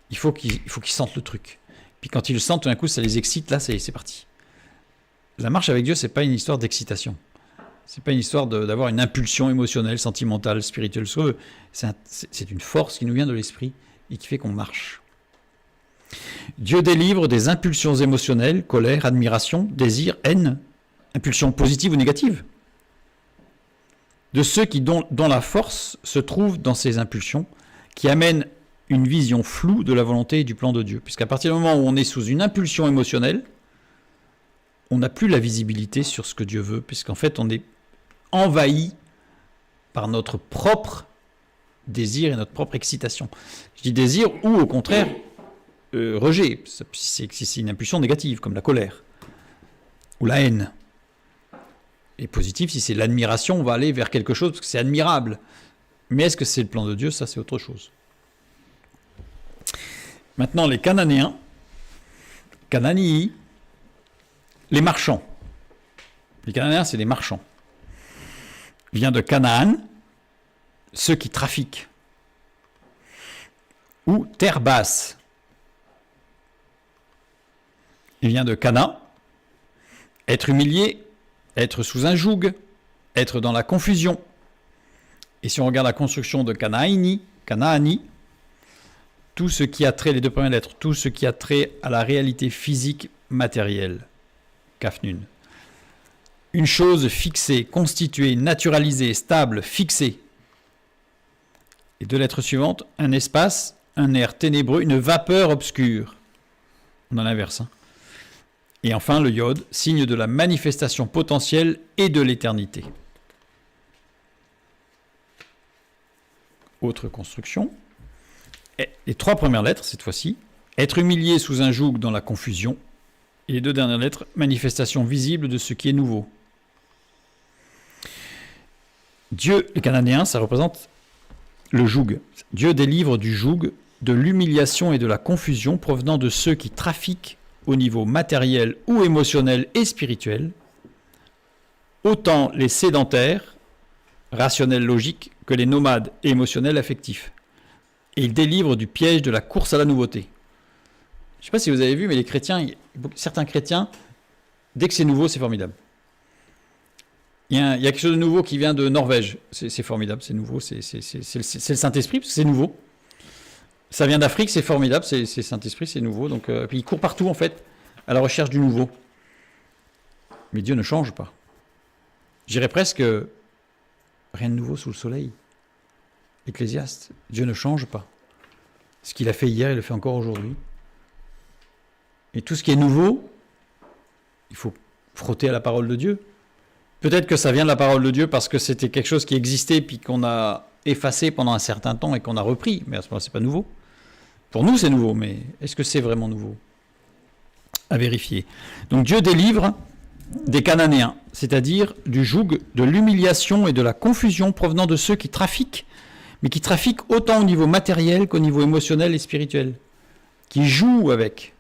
Il faut qu'ils sentent le truc. Puis quand ils le sentent, tout d'un coup, ça les excite, là, c'est parti. La marche avec Dieu, c'est pas une histoire d'excitation. C'est pas une histoire d'avoir une impulsion émotionnelle, sentimentale, spirituelle. C'est une force qui nous vient de l'esprit et qui fait qu'on marche. Dieu délivre des impulsions émotionnelles, colère, admiration, désir, haine, impulsions positives ou négatives. De ceux dont la force se trouve dans ces impulsions, qui amènent une vision floue de la volonté et du plan de Dieu. Puisqu'à partir du moment où on est sous une impulsion émotionnelle, on n'a plus la visibilité sur ce que Dieu veut, puisqu'en fait on est envahi par notre propre désir et notre propre excitation. Je dis désir ou au contraire rejet. C'est une impulsion négative comme la colère ou la haine. Et positif, si c'est l'admiration, on va aller vers quelque chose parce que c'est admirable. Mais est-ce que c'est le plan de Dieu? Ça, c'est autre chose. Maintenant, les Cananéens, Cananii, les marchands. Les Cananéens, c'est des marchands. Il vient de Canaan, ceux qui trafiquent. Ou terre basse. Il vient de Cana, être humilié, être sous un joug, être dans la confusion. Et si on regarde la construction de Canaani, tout ce qui a trait, les deux premières lettres, tout ce qui a trait à la réalité physique matérielle, Kafnun. Une chose fixée, constituée, naturalisée, stable, fixée. Les deux lettres suivantes, un espace, un air ténébreux, une vapeur obscure. On a l'inverse. Et enfin, le yod, signe de la manifestation potentielle et de l'éternité. Autre construction. Les trois premières lettres, cette fois-ci, être humilié sous un joug dans la confusion. Et les deux dernières lettres, manifestation visible de ce qui est nouveau. Dieu, les Cananéens, ça représente le joug. Dieu délivre du joug, de l'humiliation et de la confusion provenant de ceux qui trafiquent au niveau matériel ou émotionnel et spirituel, autant les sédentaires, rationnels logiques, que les nomades émotionnels affectifs. Et il délivre du piège de la course à la nouveauté. Je ne sais pas si vous avez vu, mais les chrétiens, certains chrétiens, dès que c'est nouveau, c'est formidable. Il y a quelque chose de nouveau qui vient de Norvège. C'est formidable, c'est nouveau, c'est le Saint-Esprit, parce que c'est nouveau. Ça vient d'Afrique, c'est formidable, c'est Saint-Esprit, c'est nouveau. Donc, puis il court partout, en fait, à la recherche du nouveau. Mais Dieu ne change pas. Je dirais presque, rien de nouveau sous le soleil. Ecclésiaste, Dieu ne change pas. Ce qu'il a fait hier, il le fait encore aujourd'hui. Et tout ce qui est nouveau, il faut frotter à la parole de Dieu. Peut-être que ça vient de la parole de Dieu parce que c'était quelque chose qui existait puis qu'on a effacé pendant un certain temps et qu'on a repris. Mais à ce moment-là, c'est pas nouveau. Pour nous, c'est nouveau, mais est-ce que c'est vraiment nouveau? À vérifier. Donc Dieu délivre des Cananéens, c'est-à-dire du joug, de l'humiliation et de la confusion provenant de ceux qui trafiquent, mais qui trafiquent autant au niveau matériel qu'au niveau émotionnel et spirituel, qui jouent avec.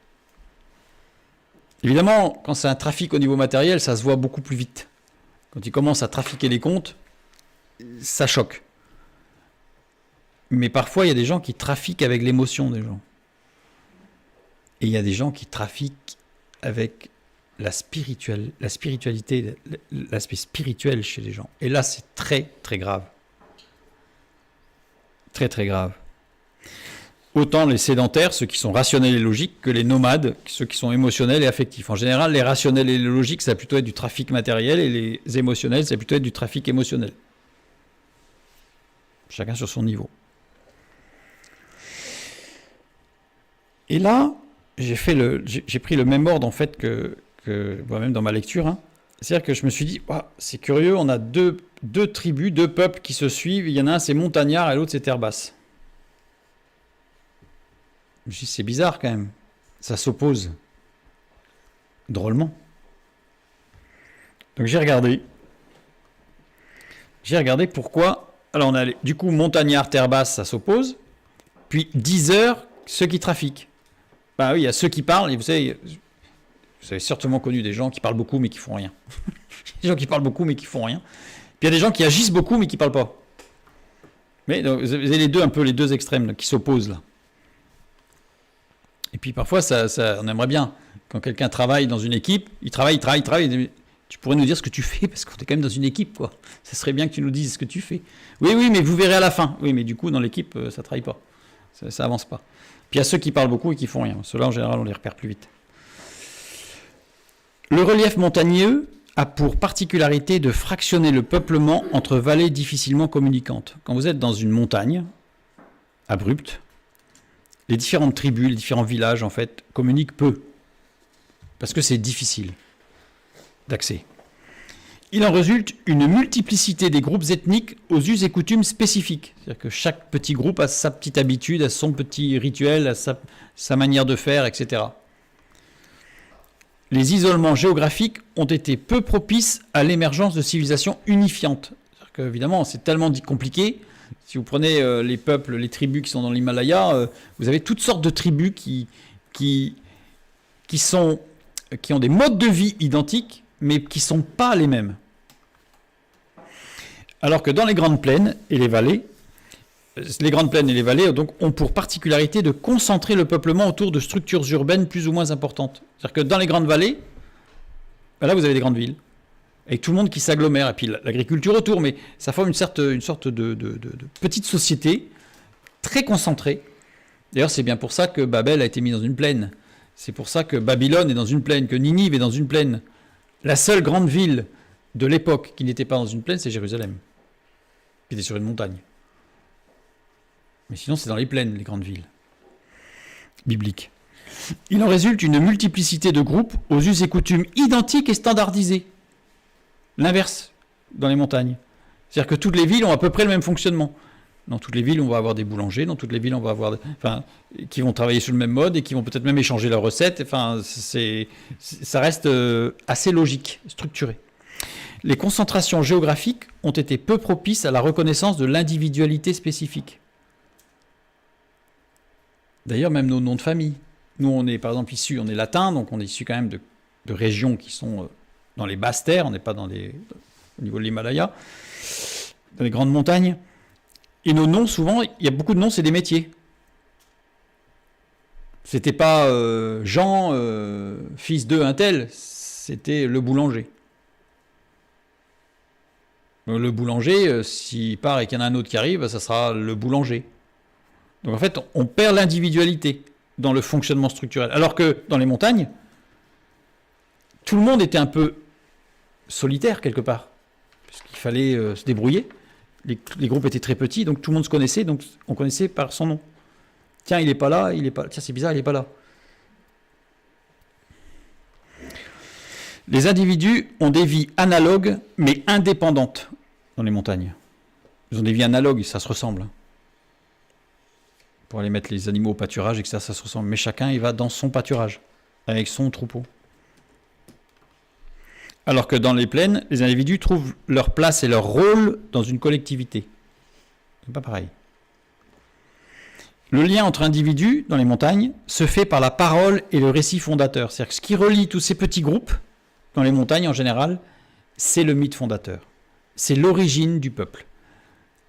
Évidemment, quand c'est un trafic au niveau matériel, ça se voit beaucoup plus vite. Quand ils commencent à trafiquer les comptes, ça choque. Mais parfois, il y a des gens qui trafiquent avec l'émotion des gens. Et il y a des gens qui trafiquent avec la spiritualité, l'aspect spirituel chez les gens. Et là, c'est très, très grave. Très, très grave. Autant les sédentaires, ceux qui sont rationnels et logiques, que les nomades, ceux qui sont émotionnels et affectifs. En général, les rationnels et les logiques, ça va plutôt être du trafic matériel, et les émotionnels, ça va plutôt être du trafic émotionnel. Chacun sur son niveau. Et là, j'ai pris le même ordre en fait que moi-même dans ma lecture. C'est-à-dire que je me suis dit, oh, c'est curieux, on a deux tribus, deux peuples qui se suivent. Il y en a un, c'est montagnard, et l'autre, c'est terre basse. Je me suis dit, c'est bizarre quand même. Ça s'oppose. Drôlement. Donc j'ai regardé. Pourquoi. Alors on a du coup montagnard, terre basse, ça s'oppose. Puis 10 heures, ceux qui trafiquent. Bah oui, il y a ceux qui parlent, et vous avez certainement connu des gens qui parlent beaucoup mais qui font rien. Des gens qui parlent beaucoup mais qui font rien. Puis il y a des gens qui agissent beaucoup mais qui parlent pas. Mais donc, vous avez les deux extrêmes là, qui s'opposent là. Et puis parfois, on aimerait bien, quand quelqu'un travaille dans une équipe, il travaille, tu pourrais nous dire ce que tu fais, parce qu'on est quand même dans une équipe, quoi. Ça serait bien que tu nous dises ce que tu fais. Oui, mais vous verrez à la fin. Oui, mais du coup, dans l'équipe, ça ne travaille pas. Ça avance pas. Puis il y a ceux qui parlent beaucoup et qui font rien. Ceux-là, en général, on les repère plus vite. Le relief montagneux a pour particularité de fractionner le peuplement entre vallées difficilement communicantes. Quand vous êtes dans une montagne abrupte, les différentes tribus, les différents villages, en fait, communiquent peu. Parce que c'est difficile d'accès. Il en résulte une multiplicité des groupes ethniques aux us et coutumes spécifiques. C'est-à-dire que chaque petit groupe a sa petite habitude, a son petit rituel, a sa manière de faire, etc. Les isolements géographiques ont été peu propices à l'émergence de civilisations unifiantes. C'est-à-dire qu'évidemment, c'est tellement compliqué. Si vous prenez les peuples, les tribus qui sont dans l'Himalaya, vous avez toutes sortes de tribus qui ont des modes de vie identiques, mais qui ne sont pas les mêmes. Alors que dans les grandes plaines et les vallées donc, ont pour particularité de concentrer le peuplement autour de structures urbaines plus ou moins importantes. C'est-à-dire que dans les grandes vallées, là vous avez des grandes villes, avec tout le monde qui s'agglomère, et puis l'agriculture autour, mais ça forme une sorte de petite société très concentrée. D'ailleurs, c'est bien pour ça que Babel a été mis dans une plaine. C'est pour ça que Babylone est dans une plaine, que Ninive est dans une plaine. La seule grande ville de l'époque qui n'était pas dans une plaine, c'est Jérusalem, qui était sur une montagne. Mais sinon, c'est dans les plaines, les grandes villes bibliques. Il en résulte une multiplicité de groupes aux us et coutumes identiques et standardisés. L'inverse dans les montagnes. C'est-à-dire que toutes les villes ont à peu près le même fonctionnement. Dans toutes les villes, on va avoir des boulangers, dans toutes les villes, on va avoir qui vont travailler sur le même mode et qui vont peut-être même échanger leurs recettes. Ça reste assez logique, structuré. Les concentrations géographiques ont été peu propices à la reconnaissance de l'individualité spécifique. D'ailleurs, même nos noms de famille. Nous, on est par exemple issus, on est latin, donc on est issus quand même de régions qui sont dans les basses terres, on n'est pas au niveau de l'Himalaya, dans les grandes montagnes. Et nos noms, souvent, il y a beaucoup de noms, c'est des métiers. C'était pas Jean, fils de un tel, c'était le boulanger. Le boulanger, s'il part et qu'il y en a un autre qui arrive, ça sera le boulanger. Donc en fait, on perd l'individualité dans le fonctionnement structurel. Alors que dans les montagnes, tout le monde était un peu solitaire quelque part, puisqu'il fallait se débrouiller. Les groupes étaient très petits, donc tout le monde se connaissait, donc on connaissait par son nom. Tiens, il n'est pas là, tiens, c'est bizarre, il n'est pas là. Les individus ont des vies analogues, mais indépendantes dans les montagnes. Ils ont des vies analogues, ça se ressemble. Pour aller mettre les animaux au pâturage, et que ça se ressemble. Mais chacun, il va dans son pâturage, avec son troupeau. Alors que dans les plaines, les individus trouvent leur place et leur rôle dans une collectivité. C'est pas pareil. Le lien entre individus dans les montagnes se fait par la parole et le récit fondateur. C'est-à-dire que ce qui relie tous ces petits groupes, dans les montagnes en général, c'est le mythe fondateur. C'est l'origine du peuple.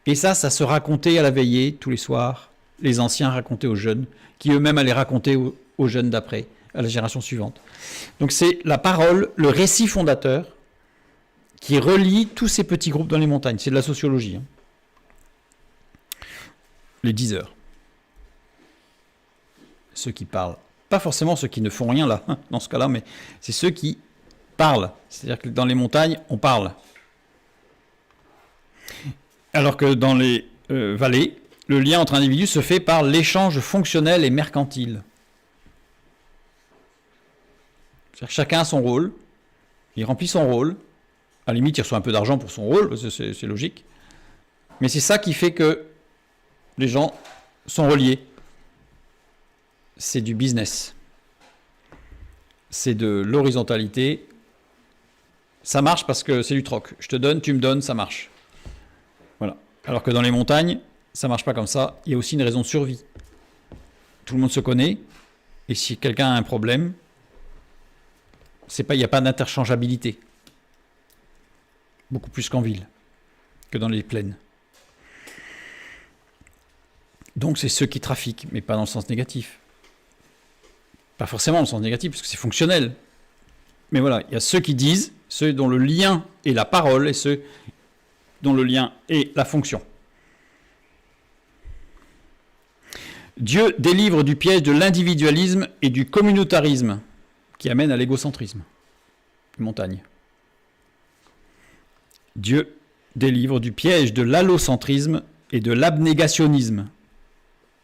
Et ça se racontait à la veillée tous les soirs. Les anciens racontaient aux jeunes, qui eux-mêmes allaient raconter aux jeunes d'après, à la génération suivante. Donc c'est la parole, le récit fondateur, qui relie tous ces petits groupes dans les montagnes. C'est de la sociologie. Les diseurs. Ceux qui parlent. Pas forcément ceux qui ne font rien là, dans ce cas-là, mais c'est ceux qui parlent. C'est-à-dire que dans les montagnes, on parle. Alors que dans les vallées, le lien entre individus se fait par l'échange fonctionnel et mercantile. C'est-à-dire que chacun a son rôle, il remplit son rôle, à la limite il reçoit un peu d'argent pour son rôle, c'est logique, mais c'est ça qui fait que les gens sont reliés. C'est du business. C'est de l'horizontalité. Ça marche parce que c'est du troc. Je te donne, tu me donnes, ça marche. Voilà. Alors que dans les montagnes, ça ne marche pas comme ça. Il y a aussi une raison de survie. Tout le monde se connaît. Et si quelqu'un a un problème, il n'y a pas d'interchangeabilité. Beaucoup plus qu'en ville, que dans les plaines. Donc c'est ceux qui trafiquent, mais pas dans le sens négatif. Pas forcément dans le sens négatif, parce que c'est fonctionnel. Mais voilà, il y a ceux qui disent, ceux dont le lien est la parole, et ceux dont le lien est la fonction. Dieu délivre du piège de l'individualisme et du communautarisme qui amène à l'égocentrisme. Montagne. Dieu délivre du piège de l'allocentrisme et de l'abnégationnisme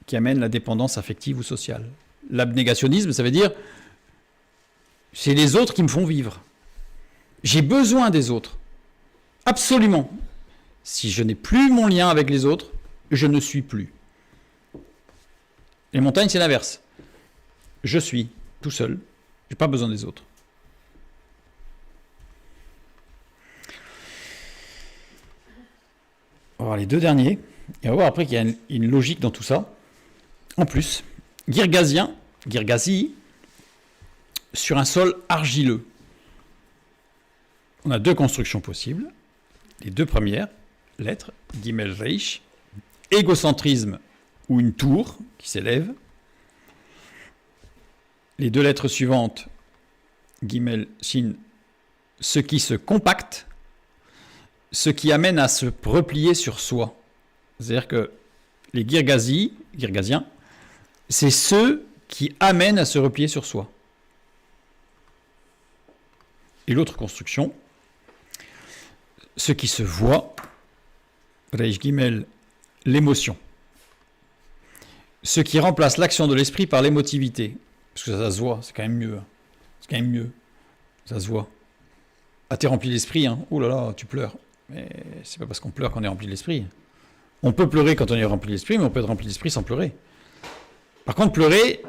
qui amène la dépendance affective ou sociale. L'abnégationnisme, ça veut dire c'est les autres qui me font vivre. J'ai besoin des autres. Absolument. Si je n'ai plus mon lien avec les autres, je ne suis plus. Les montagnes, c'est l'inverse. Je suis tout seul. Je n'ai pas besoin des autres. On va voir les deux derniers. Et on va voir après qu'il y a une logique dans tout ça. En plus, Girgazi, sur un sol argileux. On a deux constructions possibles. Les deux premières lettres, Gimel Reish, égocentrisme ou une tour qui s'élève. Les deux lettres suivantes, Gimel Shin, ce qui se compacte, ce qui amène à se replier sur soi. C'est-à-dire que les Girgasiens, c'est ceux qui amènent à se replier sur soi. Et l'autre construction, ce qui se voit, Reish Gimel, l'émotion. Ce qui remplace l'action de l'esprit par l'émotivité. Parce que ça se voit, c'est quand même mieux. C'est quand même mieux. Ça se voit. Ah, t'es rempli d'esprit, hein. Oh là là, tu pleures. Mais c'est pas parce qu'on pleure qu'on est rempli d'esprit. On peut pleurer quand on est rempli d'esprit, mais on peut être rempli d'esprit sans pleurer. Par contre, pleurer,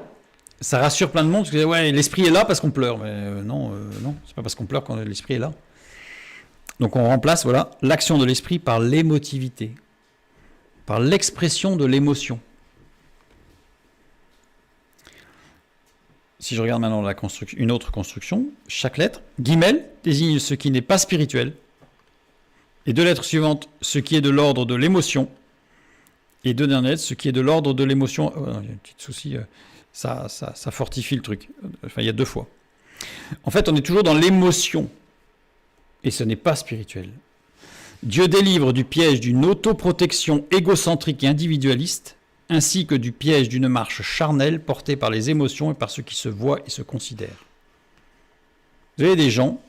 ça rassure plein de monde, parce que ouais, l'esprit est là parce qu'on pleure. Mais non, c'est pas parce qu'on pleure quand l'esprit est là. Donc on remplace, voilà, l'action de l'esprit par l'émotivité, par l'expression de l'émotion. Si je regarde maintenant une autre construction, chaque lettre, Gimel, désigne ce qui n'est pas spirituel. Les deux lettres suivantes, ce qui est de l'ordre de l'émotion. Et deux dernières lettres, ce qui est de l'ordre de l'émotion. Oh, il y a un petit souci, ça fortifie le truc. Enfin, il y a deux fois. En fait, on est toujours dans l'émotion. Et ce n'est pas spirituel. Dieu délivre du piège d'une autoprotection égocentrique et individualiste, ainsi que du piège d'une marche charnelle portée par les émotions et par ce qui se voit et se considère. Vous avez des gens,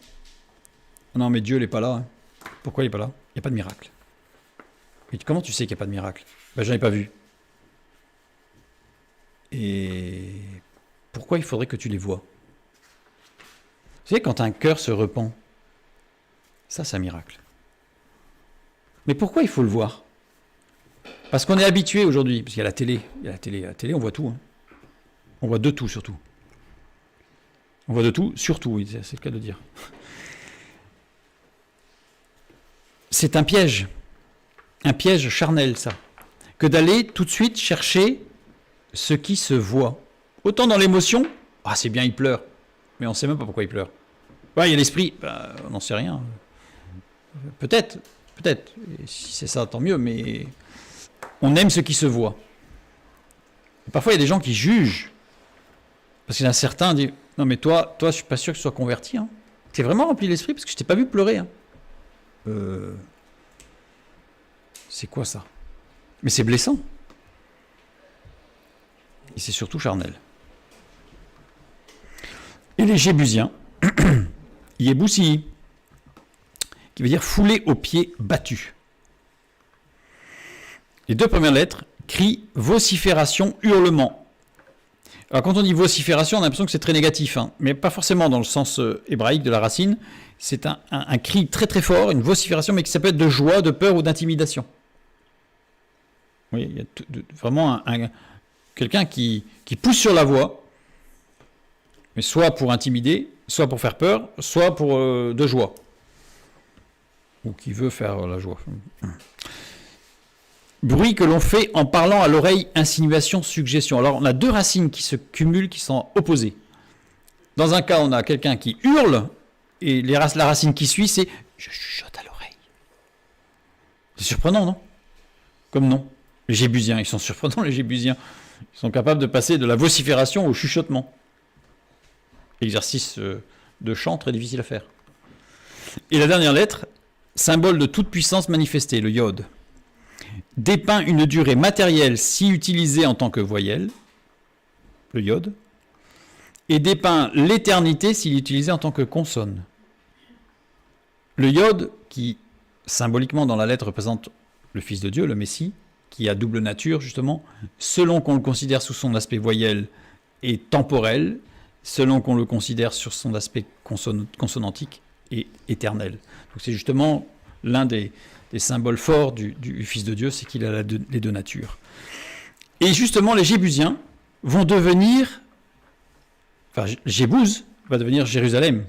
non mais Dieu il n'est pas là. Hein. Pourquoi il n'est pas là? Il n'y a pas de miracle. Mais comment tu sais qu'il n'y a pas de miracle? Ben, je n'en ai pas vu. Et pourquoi il faudrait que tu les vois? Vous savez, quand un cœur se repent, ça c'est un miracle. Mais pourquoi il faut le voir? Parce qu'on est habitué aujourd'hui, parce qu'il y a la télé. La télé, on voit tout. Hein. On voit de tout, surtout. On voit de tout, surtout, oui, c'est le cas de dire. C'est un piège charnel, ça, que d'aller tout de suite chercher ce qui se voit. Autant dans l'émotion, ah c'est bien, il pleure, mais on ne sait même pas pourquoi il pleure. Ouais, il y a l'esprit, ben, on n'en sait rien. Peut-être, et si c'est ça, tant mieux, mais on aime ce qui se voit. Et parfois, il y a des gens qui jugent, parce qu'il y en a certains qui disent, non mais toi, je suis pas sûr que tu sois converti. Hein. Tu es vraiment rempli d'esprit, parce que je t'ai pas vu pleurer. Hein. C'est quoi ça? Mais c'est blessant. Et c'est surtout charnel. Et les Jébusiens, Yéboussi, qui veut dire fouler aux pieds battus. Les deux premières lettres, cri, vocifération, hurlement. Alors quand on dit vocifération, on a l'impression que c'est très négatif, hein, mais pas forcément dans le sens hébraïque de la racine. C'est un cri très très fort, une vocifération, mais qui ça peut être de joie, de peur ou d'intimidation. Oui, il y a vraiment quelqu'un qui pousse sur la voix, mais soit pour intimider, soit pour faire peur, soit pour de joie. Ou qui veut faire la joie. Bruit que l'on fait en parlant à l'oreille, insinuation, suggestion. Alors on a deux racines qui se cumulent, qui sont opposées. Dans un cas, on a quelqu'un qui hurle, et la racine qui suit, c'est « je chuchote à l'oreille ». C'est surprenant, non? Comme non. Les Jébusiens, ils sont surprenants, les Jébusiens. Ils sont capables de passer de la vocifération au chuchotement. Exercice de chant très difficile à faire. Et la dernière lettre, symbole de toute puissance manifestée, le yod, dépeint une durée matérielle si utilisée en tant que voyelle, le yod, et dépeint l'éternité s'il est utilisé en tant que consonne. Le yod, qui symboliquement dans la lettre représente le Fils de Dieu, le Messie, qui a double nature justement, selon qu'on le considère sous son aspect voyelle et temporel, selon qu'on le considère sur son aspect consonantique et éternel. Donc c'est justement l'un des symboles forts du Fils de Dieu, c'est qu'il a les deux natures. Et justement, les Jébusiens vont devenir, enfin, Jébouz va devenir Jérusalem,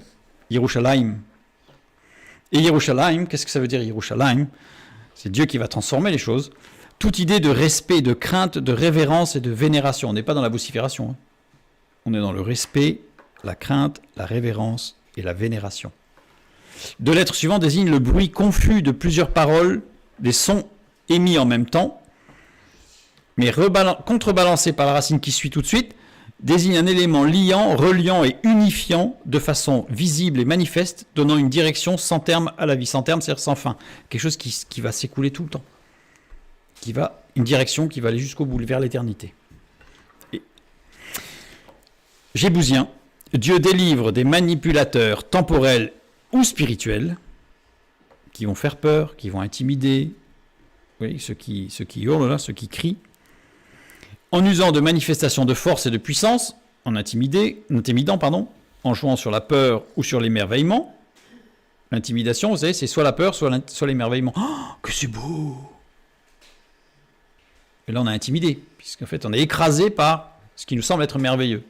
Yerushalayim. Et Yerushalayim, qu'est-ce que ça veut dire Yerushalayim? C'est Dieu qui va transformer les choses. Toute idée de respect, de crainte, de révérence et de vénération. On n'est pas dans la vocifération. On est dans le respect, la crainte, la révérence et la vénération. Deux lettres suivantes désignent le bruit confus de plusieurs paroles, des sons émis en même temps, mais contrebalancé par la racine qui suit tout de suite, désigne un élément liant, reliant et unifiant de façon visible et manifeste, donnant une direction sans terme à la vie. Sans terme, c'est-à-dire sans fin. Quelque chose qui va s'écouler tout le temps. Une direction qui va aller jusqu'au bout, vers l'éternité. Jébousien, Dieu délivre des manipulateurs temporels ou spirituels qui vont faire peur, qui vont intimider, oui, ceux qui hurlent là, ceux qui crient, en usant de manifestations de force et de puissance, en intimidant, en jouant sur la peur ou sur l'émerveillement. L'intimidation, vous savez, c'est soit la peur, soit l'émerveillement. Oh, que c'est beau! Et là, on a intimidé, puisqu'en fait, on est écrasé par ce qui nous semble être merveilleux,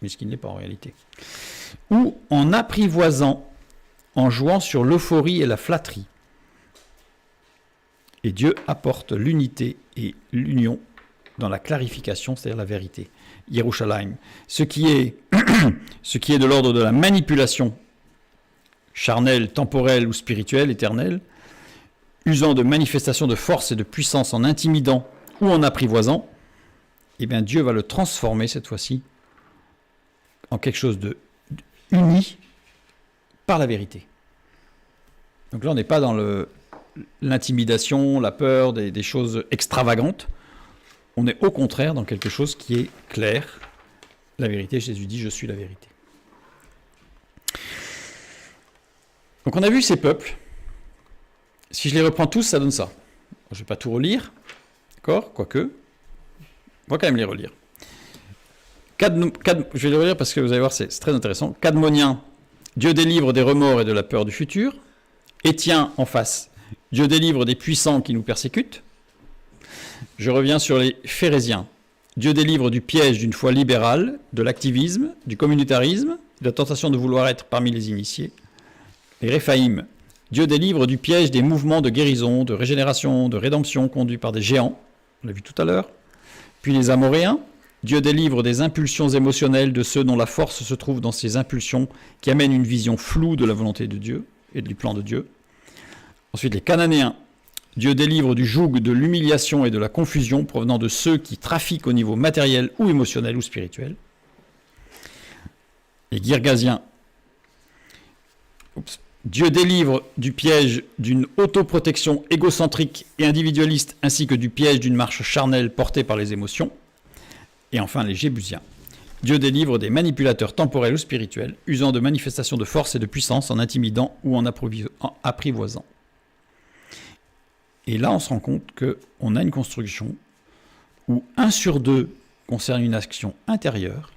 mais ce qui ne l'est pas en réalité. Ou en apprivoisant, en jouant sur l'euphorie et la flatterie. Et Dieu apporte l'unité et l'union dans la clarification, c'est-à-dire la vérité. Yerushalayim. Ce qui est de l'ordre de la manipulation charnelle, temporelle ou spirituelle, éternelle, usant de manifestations de force et de puissance en intimidant ou en apprivoisant, eh bien Dieu va le transformer cette fois-ci en quelque chose de uni par la vérité. Donc là, on n'est pas dans l'intimidation, la peur, des choses extravagantes. On est au contraire dans quelque chose qui est clair. La vérité, Jésus dit, je suis la vérité. Donc on a vu ces peuples. Si je les reprends tous, ça donne ça. Je ne vais pas tout relire, d'accord? Quoique, on va quand même les relire. Je vais les relire parce que vous allez voir, c'est très intéressant. Cadmonien, Dieu délivre des remords et de la peur du futur. Étien, en face, Dieu délivre des puissants qui nous persécutent. Je reviens sur les Phérésiens. Dieu délivre du piège d'une foi libérale, de l'activisme, du communautarisme, de la tentation de vouloir être parmi les initiés. Les Réphaïm, Dieu délivre du piège des mouvements de guérison, de régénération, de rédemption conduits par des géants. On l'a vu tout à l'heure. Puis les Amoréens, Dieu délivre des impulsions émotionnelles de ceux dont la force se trouve dans ces impulsions qui amènent une vision floue de la volonté de Dieu et du plan de Dieu. Ensuite, les Cananéens, Dieu délivre du joug de l'humiliation et de la confusion provenant de ceux qui trafiquent au niveau matériel ou émotionnel ou spirituel. Les Girgasiens, Dieu délivre du piège d'une autoprotection égocentrique et individualiste ainsi que du piège d'une marche charnelle portée par les émotions. Et enfin les Jébusiens, Dieu délivre des manipulateurs temporels ou spirituels usant de manifestations de force et de puissance en intimidant ou en apprivoisant. Et là, on se rend compte qu'on a une construction où 1 sur 2 concerne une action intérieure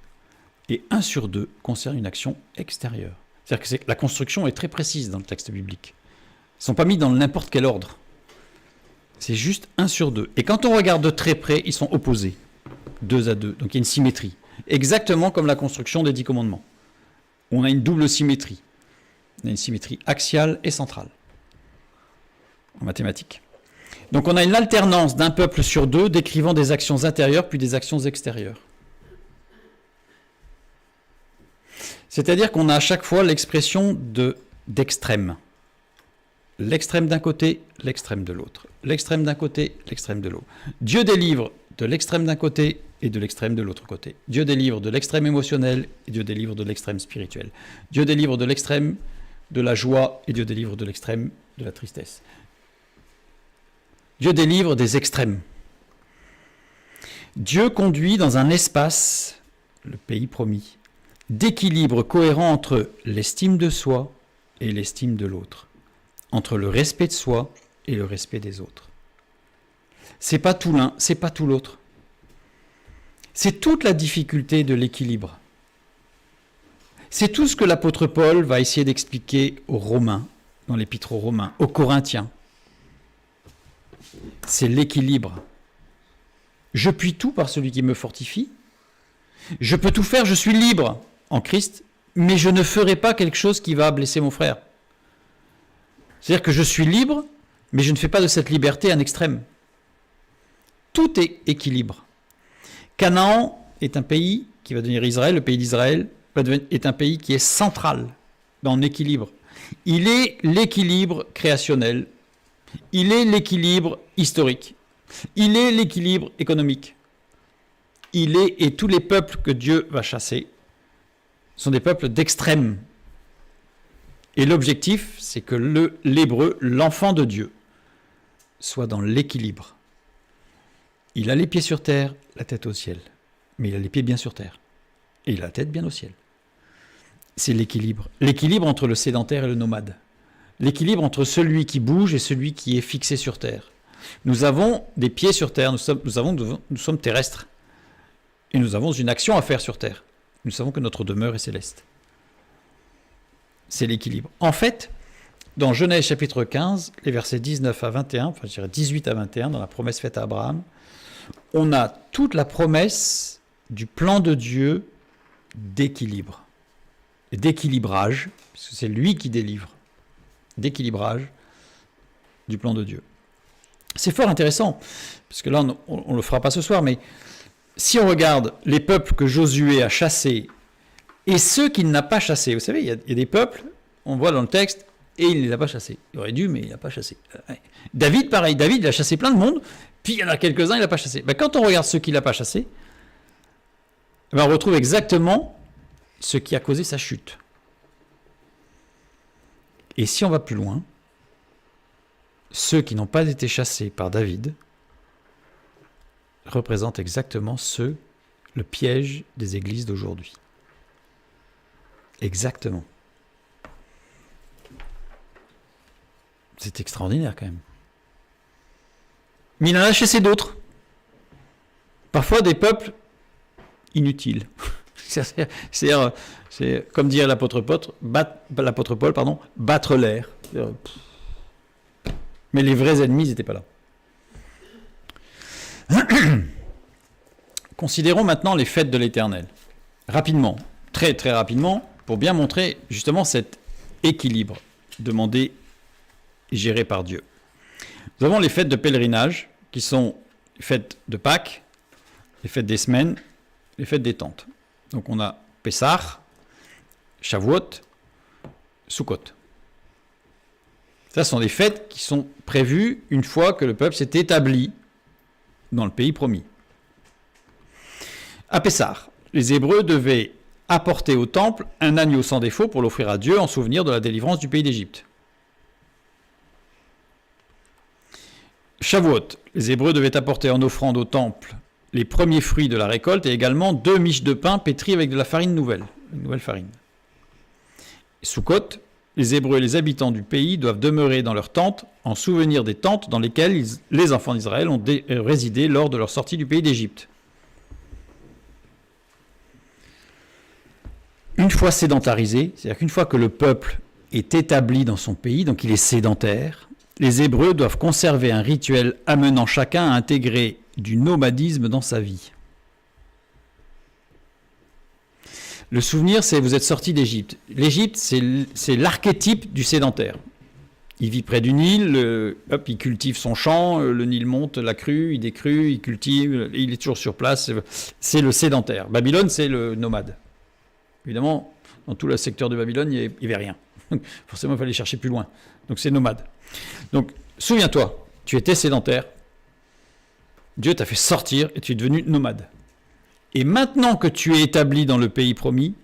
et 1 sur 2 concerne une action extérieure. C'est-à-dire que la construction est très précise dans le texte biblique. Ils ne sont pas mis dans n'importe quel ordre. C'est juste 1 sur 2. Et quand on regarde de très près, ils sont opposés, 2 à 2. Donc il y a une symétrie. Exactement comme la construction des 10 commandements. On a une double symétrie. On a une symétrie axiale et centrale en mathématiques. Donc on a une alternance d'un peuple sur 2 décrivant des actions intérieures puis des actions extérieures. C'est-à-dire qu'on a à chaque fois l'expression d'extrême. L'extrême d'un côté, l'extrême de l'autre. L'extrême d'un côté, l'extrême de l'autre. Dieu délivre de l'extrême d'un côté et de l'extrême de l'autre côté. Dieu délivre de l'extrême émotionnel et Dieu délivre de l'extrême spirituel. Dieu délivre de l'extrême de la joie et Dieu délivre de l'extrême de la tristesse. Dieu délivre des extrêmes. Dieu conduit dans un espace, le pays promis, d'équilibre cohérent entre l'estime de soi et l'estime de l'autre, entre le respect de soi et le respect des autres. C'est pas tout l'un, c'est pas tout l'autre. C'est toute la difficulté de l'équilibre. C'est tout ce que l'apôtre Paul va essayer d'expliquer aux Romains dans l'Épître aux Romains, aux Corinthiens. C'est l'équilibre. Je puis tout par celui qui me fortifie. Je peux tout faire, je suis libre en Christ, mais je ne ferai pas quelque chose qui va blesser mon frère. C'est-à-dire que je suis libre, mais je ne fais pas de cette liberté un extrême. Tout est équilibre. Canaan est un pays qui va devenir Israël, le pays d'Israël est un pays qui est central dans l'équilibre. Il est l'équilibre créationnel, il est l'équilibre historique, il est l'équilibre économique. Et tous les peuples que Dieu va chasser sont des peuples d'extrême. Et l'objectif, c'est que l'hébreu, l'enfant de Dieu, soit dans l'équilibre. Il a les pieds sur terre, la tête au ciel. Mais il a les pieds bien sur terre. Et il a la tête bien au ciel. C'est l'équilibre. L'équilibre entre le sédentaire et le nomade. L'équilibre entre celui qui bouge et celui qui est fixé sur terre. Nous avons des pieds sur terre, nous sommes terrestres. Et nous avons une action à faire sur terre. Nous savons que notre demeure est céleste. C'est l'équilibre. En fait, dans Genèse chapitre 15, les versets 19 à 21, enfin je dirais 18 à 21, dans la promesse faite à Abraham, on a toute la promesse du plan de Dieu d'équilibre, et d'équilibrage, parce que c'est lui qui délivre, d'équilibrage du plan de Dieu. C'est fort intéressant, parce que là on ne le fera pas ce soir, mais si on regarde les peuples que Josué a chassés et ceux qu'il n'a pas chassés, vous savez, il y a des peuples, on voit dans le texte, et il ne les a pas chassés. Il aurait dû, mais il n'a pas chassé. David, pareil, David il a chassé plein de monde, puis il y en a quelques-uns, il n'a pas chassé. Ben, quand on regarde ceux qu'il n'a pas chassés, ben, on retrouve exactement ce qui a causé sa chute. Et si on va plus loin, ceux qui n'ont pas été chassés par David représentent exactement le piège des églises d'aujourd'hui. Exactement. C'est extraordinaire quand même. Mais il en a chassé d'autres. Parfois des peuples inutiles. C'est comme dirait l'apôtre Paul, battre l'air. Mais les vrais ennemis n'étaient pas là. Considérons maintenant les fêtes de l'Éternel. Rapidement, très très rapidement, pour bien montrer justement cet équilibre demandé et géré par Dieu. Nous avons les fêtes de pèlerinage, qui sont les fêtes de Pâques, les fêtes des semaines, les fêtes des tentes. Donc on a Pessah, Shavuot, Sukkot. Ça sont des fêtes qui sont prévues une fois que le peuple s'est établi dans le pays promis. À Pessah, les Hébreux devaient apporter au temple un agneau sans défaut pour l'offrir à Dieu en souvenir de la délivrance du pays d'Égypte. Shavuot, les Hébreux devaient apporter en offrande au temple les premiers fruits de la récolte et également 2 miches de pain pétries avec de la farine nouvelle, une nouvelle farine. Sukkot, les Hébreux et les habitants du pays doivent demeurer dans leurs tentes en souvenir des tentes dans lesquelles les enfants d'Israël ont résidé lors de leur sortie du pays d'Égypte. Une fois sédentarisé, c'est-à-dire qu'une fois que le peuple est établi dans son pays, donc il est sédentaire, les Hébreux doivent conserver un rituel amenant chacun à intégrer du nomadisme dans sa vie. Le souvenir, c'est vous êtes sorti d'Égypte. L'Égypte, c'est l'archétype du sédentaire. Il vit près du Nil, il cultive son champ, le Nil monte, la crue, il décrue, il cultive, il est toujours sur place. C'est le sédentaire. Babylone, c'est le nomade. Évidemment, dans tout le secteur de Babylone, il n'y avait rien. Forcément, il fallait chercher plus loin. Donc c'est nomade. Donc, souviens-toi, tu étais sédentaire, Dieu t'a fait sortir et tu es devenu nomade. Et maintenant que tu es établi dans le pays promis,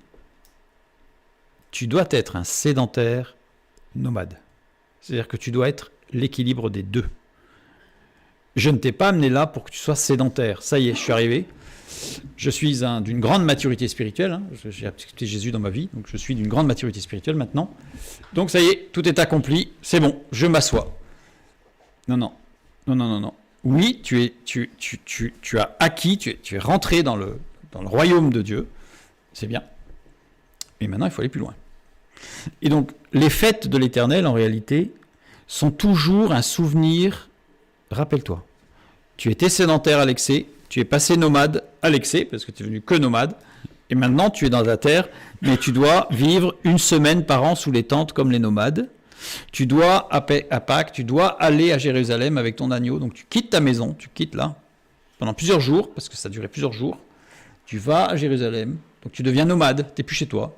tu dois être un sédentaire nomade. C'est-à-dire que tu dois être l'équilibre des deux. Je ne t'ai pas amené là pour que tu sois sédentaire. Ça y est, je suis arrivé. Je suis d'une grande maturité spirituelle. Hein. J'ai accepté Jésus dans ma vie, donc je suis d'une grande maturité spirituelle maintenant. Donc ça y est, tout est accompli. C'est bon, je m'assois. Non. Oui, tu as acquis, tu es rentré dans le royaume de Dieu. C'est bien. Mais maintenant, il faut aller plus loin. Et donc, les fêtes de l'Éternel, en réalité, sont toujours un souvenir. Rappelle-toi, tu étais sédentaire à l'excès, tu es passé nomade à l'excès, parce que tu es devenu que nomade, et maintenant tu es dans ta terre, mais tu dois vivre 1 semaine par an sous les tentes comme les nomades. Tu dois, à Pâques, tu dois aller à Jérusalem avec ton agneau, donc tu quittes ta maison, tu quittes là, pendant plusieurs jours, parce que ça durait plusieurs jours, tu vas à Jérusalem, donc tu deviens nomade, tu n'es plus chez toi.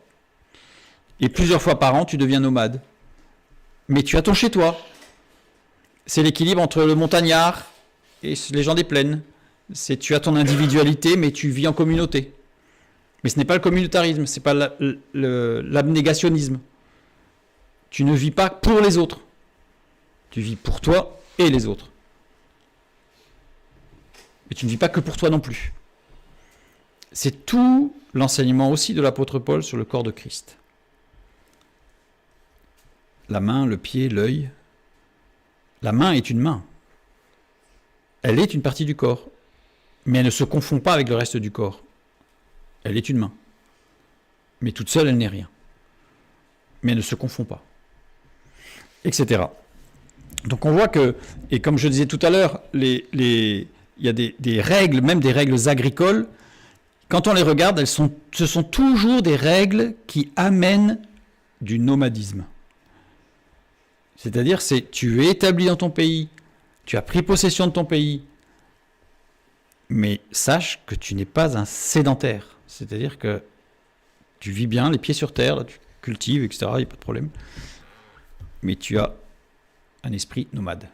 Et plusieurs fois par an, tu deviens nomade. Mais tu as ton chez-toi. C'est l'équilibre entre le montagnard et les gens des plaines. Tu as ton individualité, mais tu vis en communauté. Mais ce n'est pas le communautarisme, ce n'est pas l'abnégationnisme. Tu ne vis pas pour les autres. Tu vis pour toi et les autres. Mais tu ne vis pas que pour toi non plus. C'est tout l'enseignement aussi de l'apôtre Paul sur le corps de Christ. La main, le pied, l'œil. La main est une main. Elle est une partie du corps. Mais elle ne se confond pas avec le reste du corps. Elle est une main. Mais toute seule, elle n'est rien. Mais elle ne se confond pas. Etc. Donc on voit que, et comme je disais tout à l'heure, il y a des règles, même des règles agricoles, quand on les regarde, ce sont toujours des règles qui amènent du nomadisme. C'est-à-dire, tu es établi dans ton pays, tu as pris possession de ton pays, mais sache que tu n'es pas un sédentaire. C'est-à-dire que tu vis bien, les pieds sur terre, là, tu cultives, etc., il n'y a pas de problème. Mais tu as un esprit nomade.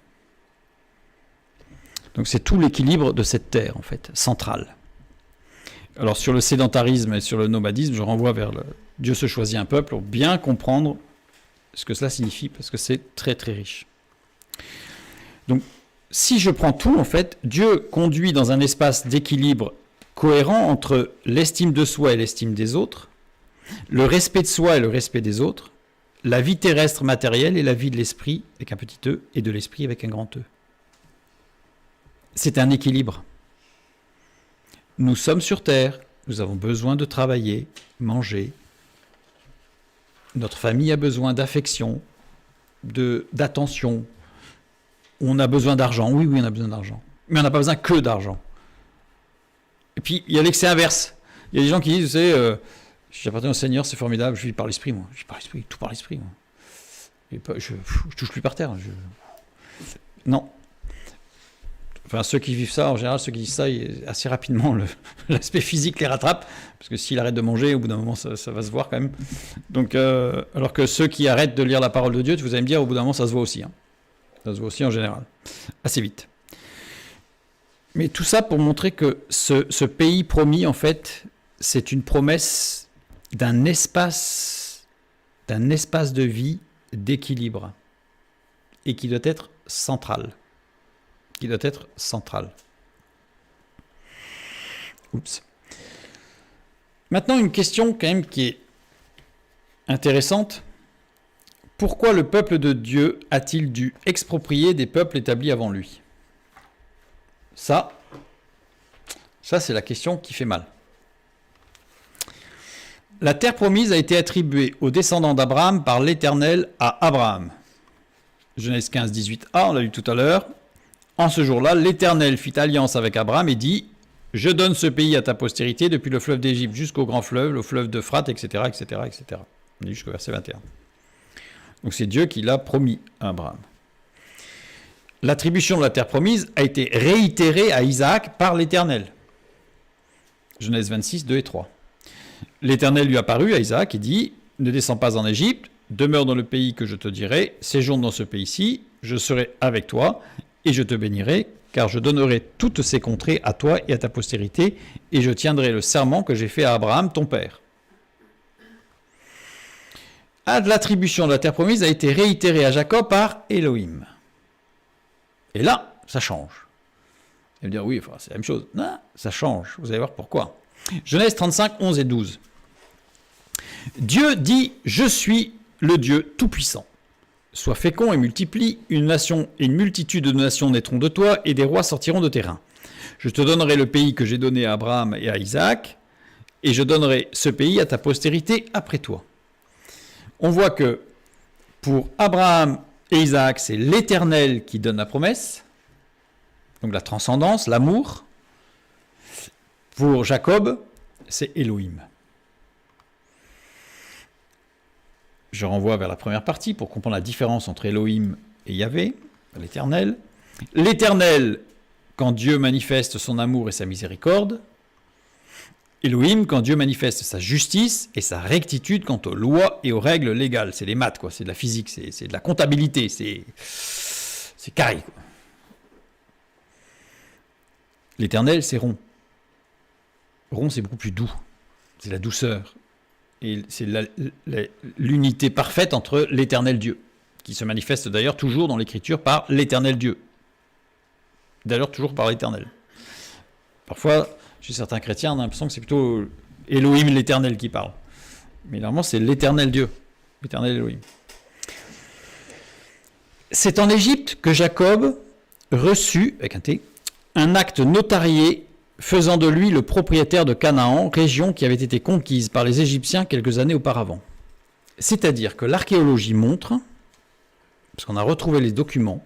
Donc c'est tout l'équilibre de cette terre, en fait, centrale. Alors sur le sédentarisme et sur le nomadisme, je renvoie vers Dieu se choisit un peuple pour bien comprendre ce que cela signifie, parce que c'est très très riche. Donc si je prends tout, en fait, Dieu conduit dans un espace d'équilibre cohérent entre l'estime de soi et l'estime des autres, le respect de soi et le respect des autres, la vie terrestre matérielle et la vie de l'esprit avec un petit e et de l'esprit avec un grand e. C'est un équilibre. Nous sommes sur terre, nous avons besoin de travailler, manger. Notre famille a besoin d'affection, d'attention. On a besoin d'argent. Oui, on a besoin d'argent. Mais on n'a pas besoin que d'argent. Et puis, il y a l'excès inverse. Il y a des gens qui disent, j'appartiens au Seigneur, c'est formidable, je vis par l'esprit, moi. Je vis par l'esprit, tout par l'esprit, moi. Et je touche plus par terre. Non. Enfin, ceux qui vivent ça, en général, ceux qui disent ça, assez rapidement, l'aspect physique les rattrape, parce que s'il arrête de manger, au bout d'un moment, ça va se voir quand même. Donc, alors que ceux qui arrêtent de lire la parole de Dieu, vous allez me dire, au bout d'un moment, ça se voit aussi. Hein. Ça se voit aussi en général, assez vite. Mais tout ça pour montrer que ce pays promis, en fait, c'est une promesse d'un espace de vie d'équilibre, et qui doit être central. Oups. Maintenant, une question quand même qui est intéressante. Pourquoi le peuple de Dieu a-t-il dû exproprier des peuples établis avant lui ? Ça, c'est la question qui fait mal. La terre promise a été attribuée aux descendants d'Abraham par l'Éternel à Abraham. Genèse 15, 18a, on l'a lu tout à l'heure. En ce jour-là, l'Éternel fit alliance avec Abraham et dit « Je donne ce pays à ta postérité depuis le fleuve d'Égypte jusqu'au grand fleuve, le fleuve d'Euphrate, etc., etc., etc. » On est jusqu'au verset 21. Donc c'est Dieu qui l'a promis à Abraham. L'attribution de la terre promise a été réitérée à Isaac par l'Éternel. Genèse 26, 2 et 3. L'Éternel lui apparut à Isaac et dit « Ne descends pas en Égypte, demeure dans le pays que je te dirai, séjourne dans ce pays-ci, je serai avec toi, et je te bénirai, car je donnerai toutes ces contrées à toi et à ta postérité, et je tiendrai le serment que j'ai fait à Abraham, ton père. » L'attribution de la terre promise a été réitérée à Jacob par Elohim. Et là, ça change. Il va dire, oui, c'est la même chose. Non, ça change. Vous allez voir pourquoi. Genèse 35, 11 et 12. Dieu dit, je suis le Dieu tout-puissant. Sois fécond et multiplie, une nation et une multitude de nations naîtront de toi, et des rois sortiront de tes reins. Je te donnerai le pays que j'ai donné à Abraham et à Isaac, et je donnerai ce pays à ta postérité après toi. on voit que pour Abraham et Isaac, c'est l'Éternel qui donne la promesse, donc la transcendance, l'amour. Pour Jacob, c'est Elohim. Je renvoie vers la première partie pour comprendre la différence entre Elohim et Yahvé, l'Éternel. L'Éternel, quand Dieu manifeste son amour et sa miséricorde. Elohim, quand Dieu manifeste sa justice et sa rectitude quant aux lois et aux règles légales. C'est les maths, quoi. C'est de la physique, c'est de la comptabilité, c'est carré, quoi. L'Éternel, c'est rond. Rond, c'est beaucoup plus doux. C'est la douceur. Et c'est l'unité parfaite entre l'Éternel Dieu, qui se manifeste d'ailleurs toujours dans l'Écriture par l'Éternel Dieu. D'ailleurs, toujours par l'Éternel. Parfois, chez certains chrétiens, on a l'impression que c'est plutôt Elohim l'Éternel qui parle. Mais normalement, c'est l'Éternel Dieu, l'Éternel Elohim. C'est en Égypte que Jacob reçut, avec un T, un acte notarié faisant de lui le propriétaire de Canaan, région qui avait été conquise par les Égyptiens quelques années auparavant. C'est-à-dire que l'archéologie montre, parce qu'on a retrouvé les documents,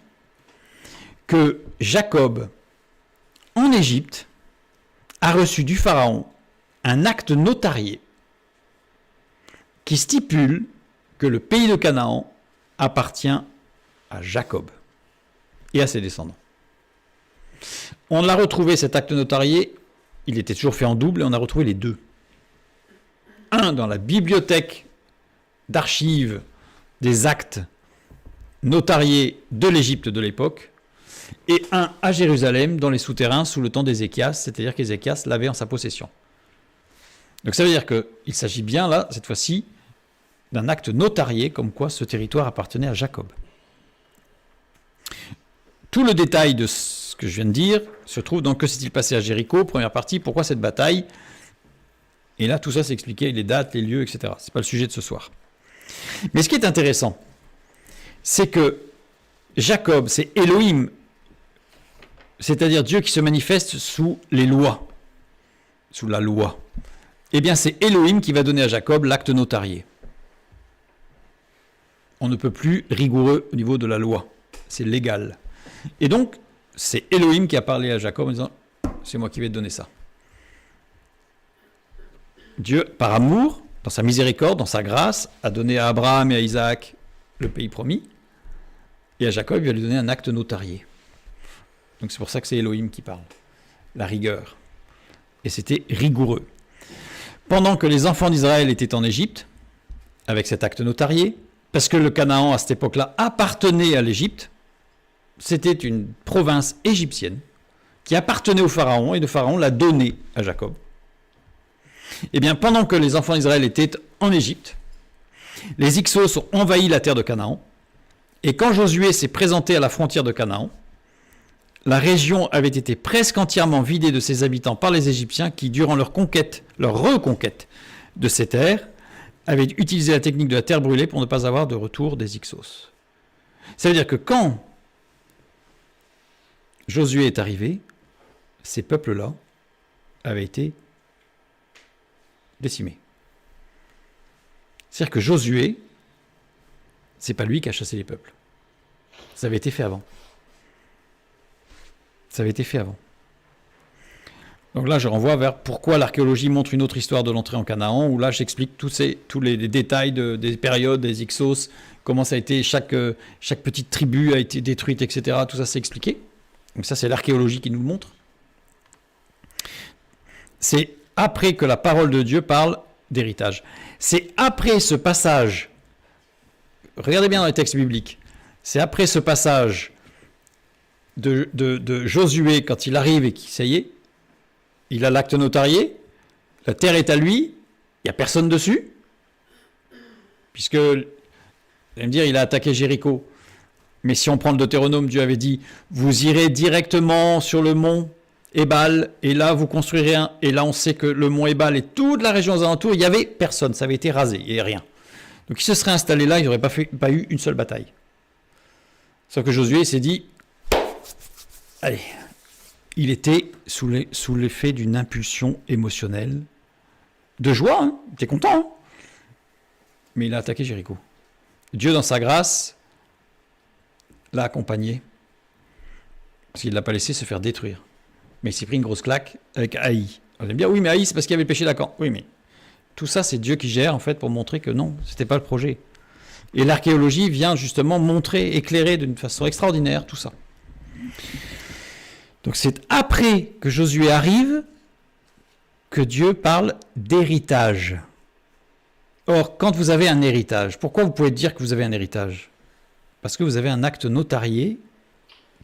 que Jacob, en Égypte, a reçu du Pharaon un acte notarié qui stipule que le pays de Canaan appartient à Jacob et à ses descendants. On l'a retrouvé, cet acte notarié, il était toujours fait en double, et on a retrouvé les deux. Un dans la bibliothèque d'archives des actes notariés de l'Égypte de l'époque, et un à Jérusalem, dans les souterrains, sous le temps d'Ézéchias, c'est-à-dire qu'Ézéchias l'avait en sa possession. Donc ça veut dire qu'il s'agit bien, là, cette fois-ci, d'un acte notarié, comme quoi ce territoire appartenait à Jacob. Tout le détail de ce que je viens de dire se trouve dans Que s'est-il passé à Jéricho, première partie, pourquoi cette bataille? Et là, tout ça, c'est expliqué, les dates, les lieux, etc. Ce n'est pas le sujet de ce soir. Mais ce qui est intéressant, c'est que Jacob, c'est Elohim, c'est-à-dire Dieu qui se manifeste sous les lois, sous la loi. Eh bien, c'est Elohim qui va donner à Jacob l'acte notarié. On ne peut plus rigoureux au niveau de la loi. C'est légal. Et donc, c'est Elohim qui a parlé à Jacob en disant « c'est moi qui vais te donner ça ». Dieu, par amour, dans sa miséricorde, dans sa grâce, a donné à Abraham et à Isaac le pays promis, et à Jacob, il va lui donner un acte notarié. Donc c'est pour ça que c'est Elohim qui parle, la rigueur. Et c'était rigoureux. Pendant que les enfants d'Israël étaient en Égypte, avec cet acte notarié, parce que le Canaan, à cette époque-là, appartenait à l'Égypte, c'était une province égyptienne qui appartenait au Pharaon, et le Pharaon l'a donné à Jacob. Eh bien, pendant que les enfants d'Israël étaient en Égypte, les Hyksos ont envahi la terre de Canaan, et quand Josué s'est présenté à la frontière de Canaan, la région avait été presque entièrement vidée de ses habitants par les Égyptiens qui, durant leur reconquête de ces terres, avaient utilisé la technique de la terre brûlée pour ne pas avoir de retour des Hyksos. Ça veut dire que quand Josué est arrivé, ces peuples-là avaient été décimés. C'est-à-dire que Josué, c'est pas lui qui a chassé les peuples. Ça avait été fait avant. Ça avait été fait avant. Donc là, je renvoie vers pourquoi l'archéologie montre une autre histoire de l'entrée en Canaan, où là, j'explique tous les détails des périodes, des Hyksos, comment ça a été, chaque petite tribu a été détruite, etc. Tout ça, c'est expliqué. Donc ça, c'est l'archéologie qui nous le montre. C'est après que la parole de Dieu parle d'héritage. C'est après ce passage, regardez bien dans les textes bibliques, c'est après ce passage de Josué, quand il arrive et qu'il, ça y est, il a l'acte notarié, la terre est à lui, il n'y a personne dessus, puisque, vous allez me dire, il a attaqué Jéricho. Mais si on prend le Deutéronome, Dieu avait dit, vous irez directement sur le mont Ébal, et là vous construirez un, et là on sait que le mont Ébal et toute la région aux alentours, il n'y avait personne, ça avait été rasé, il n'y avait rien. Donc il se serait installé là, il n'aurait pas eu une seule bataille. Sauf que Josué s'est dit, allez, il était sous l'effet d'une impulsion émotionnelle, de joie, il était content, hein, mais il a attaqué Jéricho. Dieu, dans sa grâce, l'a accompagné, parce qu'il ne l'a pas laissé se faire détruire. Mais il s'est pris une grosse claque avec Haï. On aime bien, oui, mais Haï, c'est parce qu'il y avait le péché d'Acan. Oui, mais tout ça, c'est Dieu qui gère, en fait, pour montrer que non, ce n'était pas le projet. Et l'archéologie vient justement montrer, éclairer d'une façon extraordinaire tout ça. Donc c'est après que Josué arrive que Dieu parle d'héritage. Or, quand vous avez un héritage, pourquoi vous pouvez dire que vous avez un héritage? Parce que vous avez un acte notarié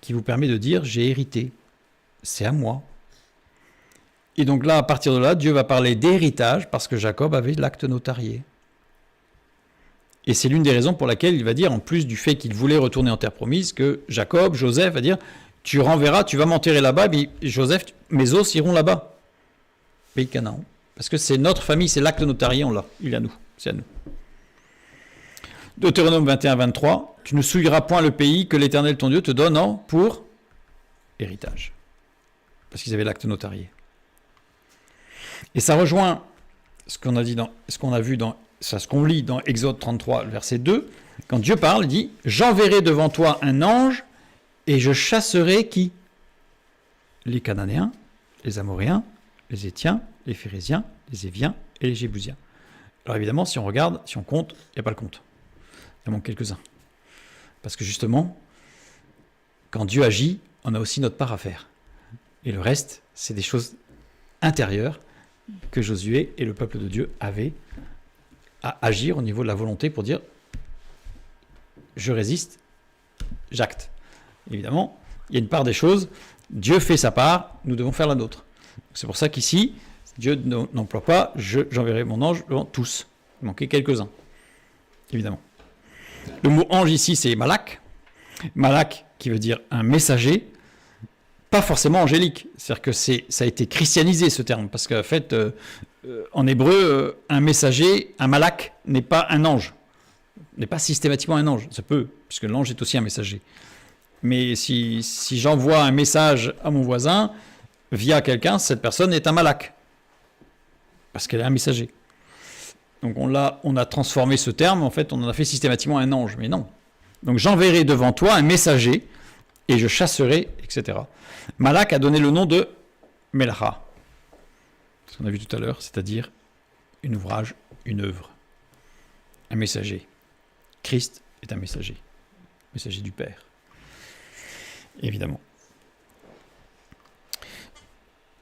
qui vous permet de dire « j'ai hérité, c'est à moi ». Et donc là, à partir de là, Dieu va parler d'héritage parce que Jacob avait l'acte notarié. Et c'est l'une des raisons pour laquelle il va dire, en plus du fait qu'il voulait retourner en terre promise, que Jacob, Joseph, va dire « tu renverras, tu vas m'enterrer là-bas, mais Joseph, mes os iront là-bas ». Pays de Canaan. Parce que c'est notre famille, c'est l'acte notarié, on l'a, il est à nous, c'est à nous. Deutéronome 21-23, tu ne souilleras point le pays que l'Éternel ton Dieu te donne pour héritage. Parce qu'ils avaient l'acte notarié. Et ça rejoint ce qu'on a dit ce qu'on lit dans Exode 33, verset 2, quand Dieu parle, il dit « J'enverrai devant toi un ange et je chasserai qui? Les Cananéens, les Amoréens, les Hétiens, les Phérésiens, les Éviens et les Jébusiens. » Alors évidemment, si on regarde, si on compte, il n'y a pas le compte. Il en manque quelques-uns. Parce que justement, quand Dieu agit, on a aussi notre part à faire. Et le reste, c'est des choses intérieures que Josué et le peuple de Dieu avaient à agir au niveau de la volonté pour dire « je résiste, j'acte ». Évidemment, il y a une part des choses, Dieu fait sa part, nous devons faire la nôtre. C'est pour ça qu'ici, Dieu n'emploie pas « j'enverrai mon ange devant tous ». Il manquait quelques-uns, évidemment. Le mot ange ici, c'est malak. Malak qui veut dire un messager, pas forcément angélique. C'est-à-dire que ça a été christianisé ce terme, parce qu'en fait, en hébreu, un messager, un malak, n'est pas un ange, n'est pas systématiquement un ange. Ça peut, puisque l'ange est aussi un messager. Mais si j'envoie un message à mon voisin via quelqu'un, cette personne est un malak, parce qu'elle est un messager. Donc on a transformé ce terme, en fait, on en a fait systématiquement un ange, mais non. Donc j'enverrai devant toi un messager, et je chasserai, etc. Malak a donné le nom de Melacha, ce qu'on a vu tout à l'heure, c'est-à-dire un ouvrage, une œuvre, un messager. Christ est un messager du Père, évidemment.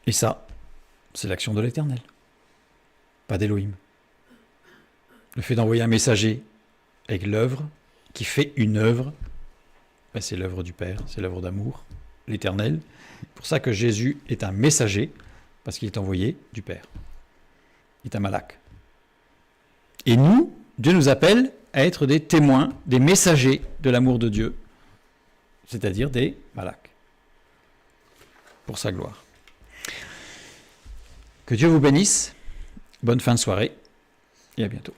Et ça, c'est l'action de l'Éternel, pas d'Élohim. Le fait d'envoyer un messager avec l'œuvre, qui fait une œuvre, ben c'est l'œuvre du Père, c'est l'œuvre d'amour, l'Éternel. C'est pour ça que Jésus est un messager, parce qu'il est envoyé du Père. Il est un malak. Et nous, Dieu nous appelle à être des témoins, des messagers de l'amour de Dieu, c'est-à-dire des malaks, pour sa gloire. Que Dieu vous bénisse, bonne fin de soirée, et à bientôt.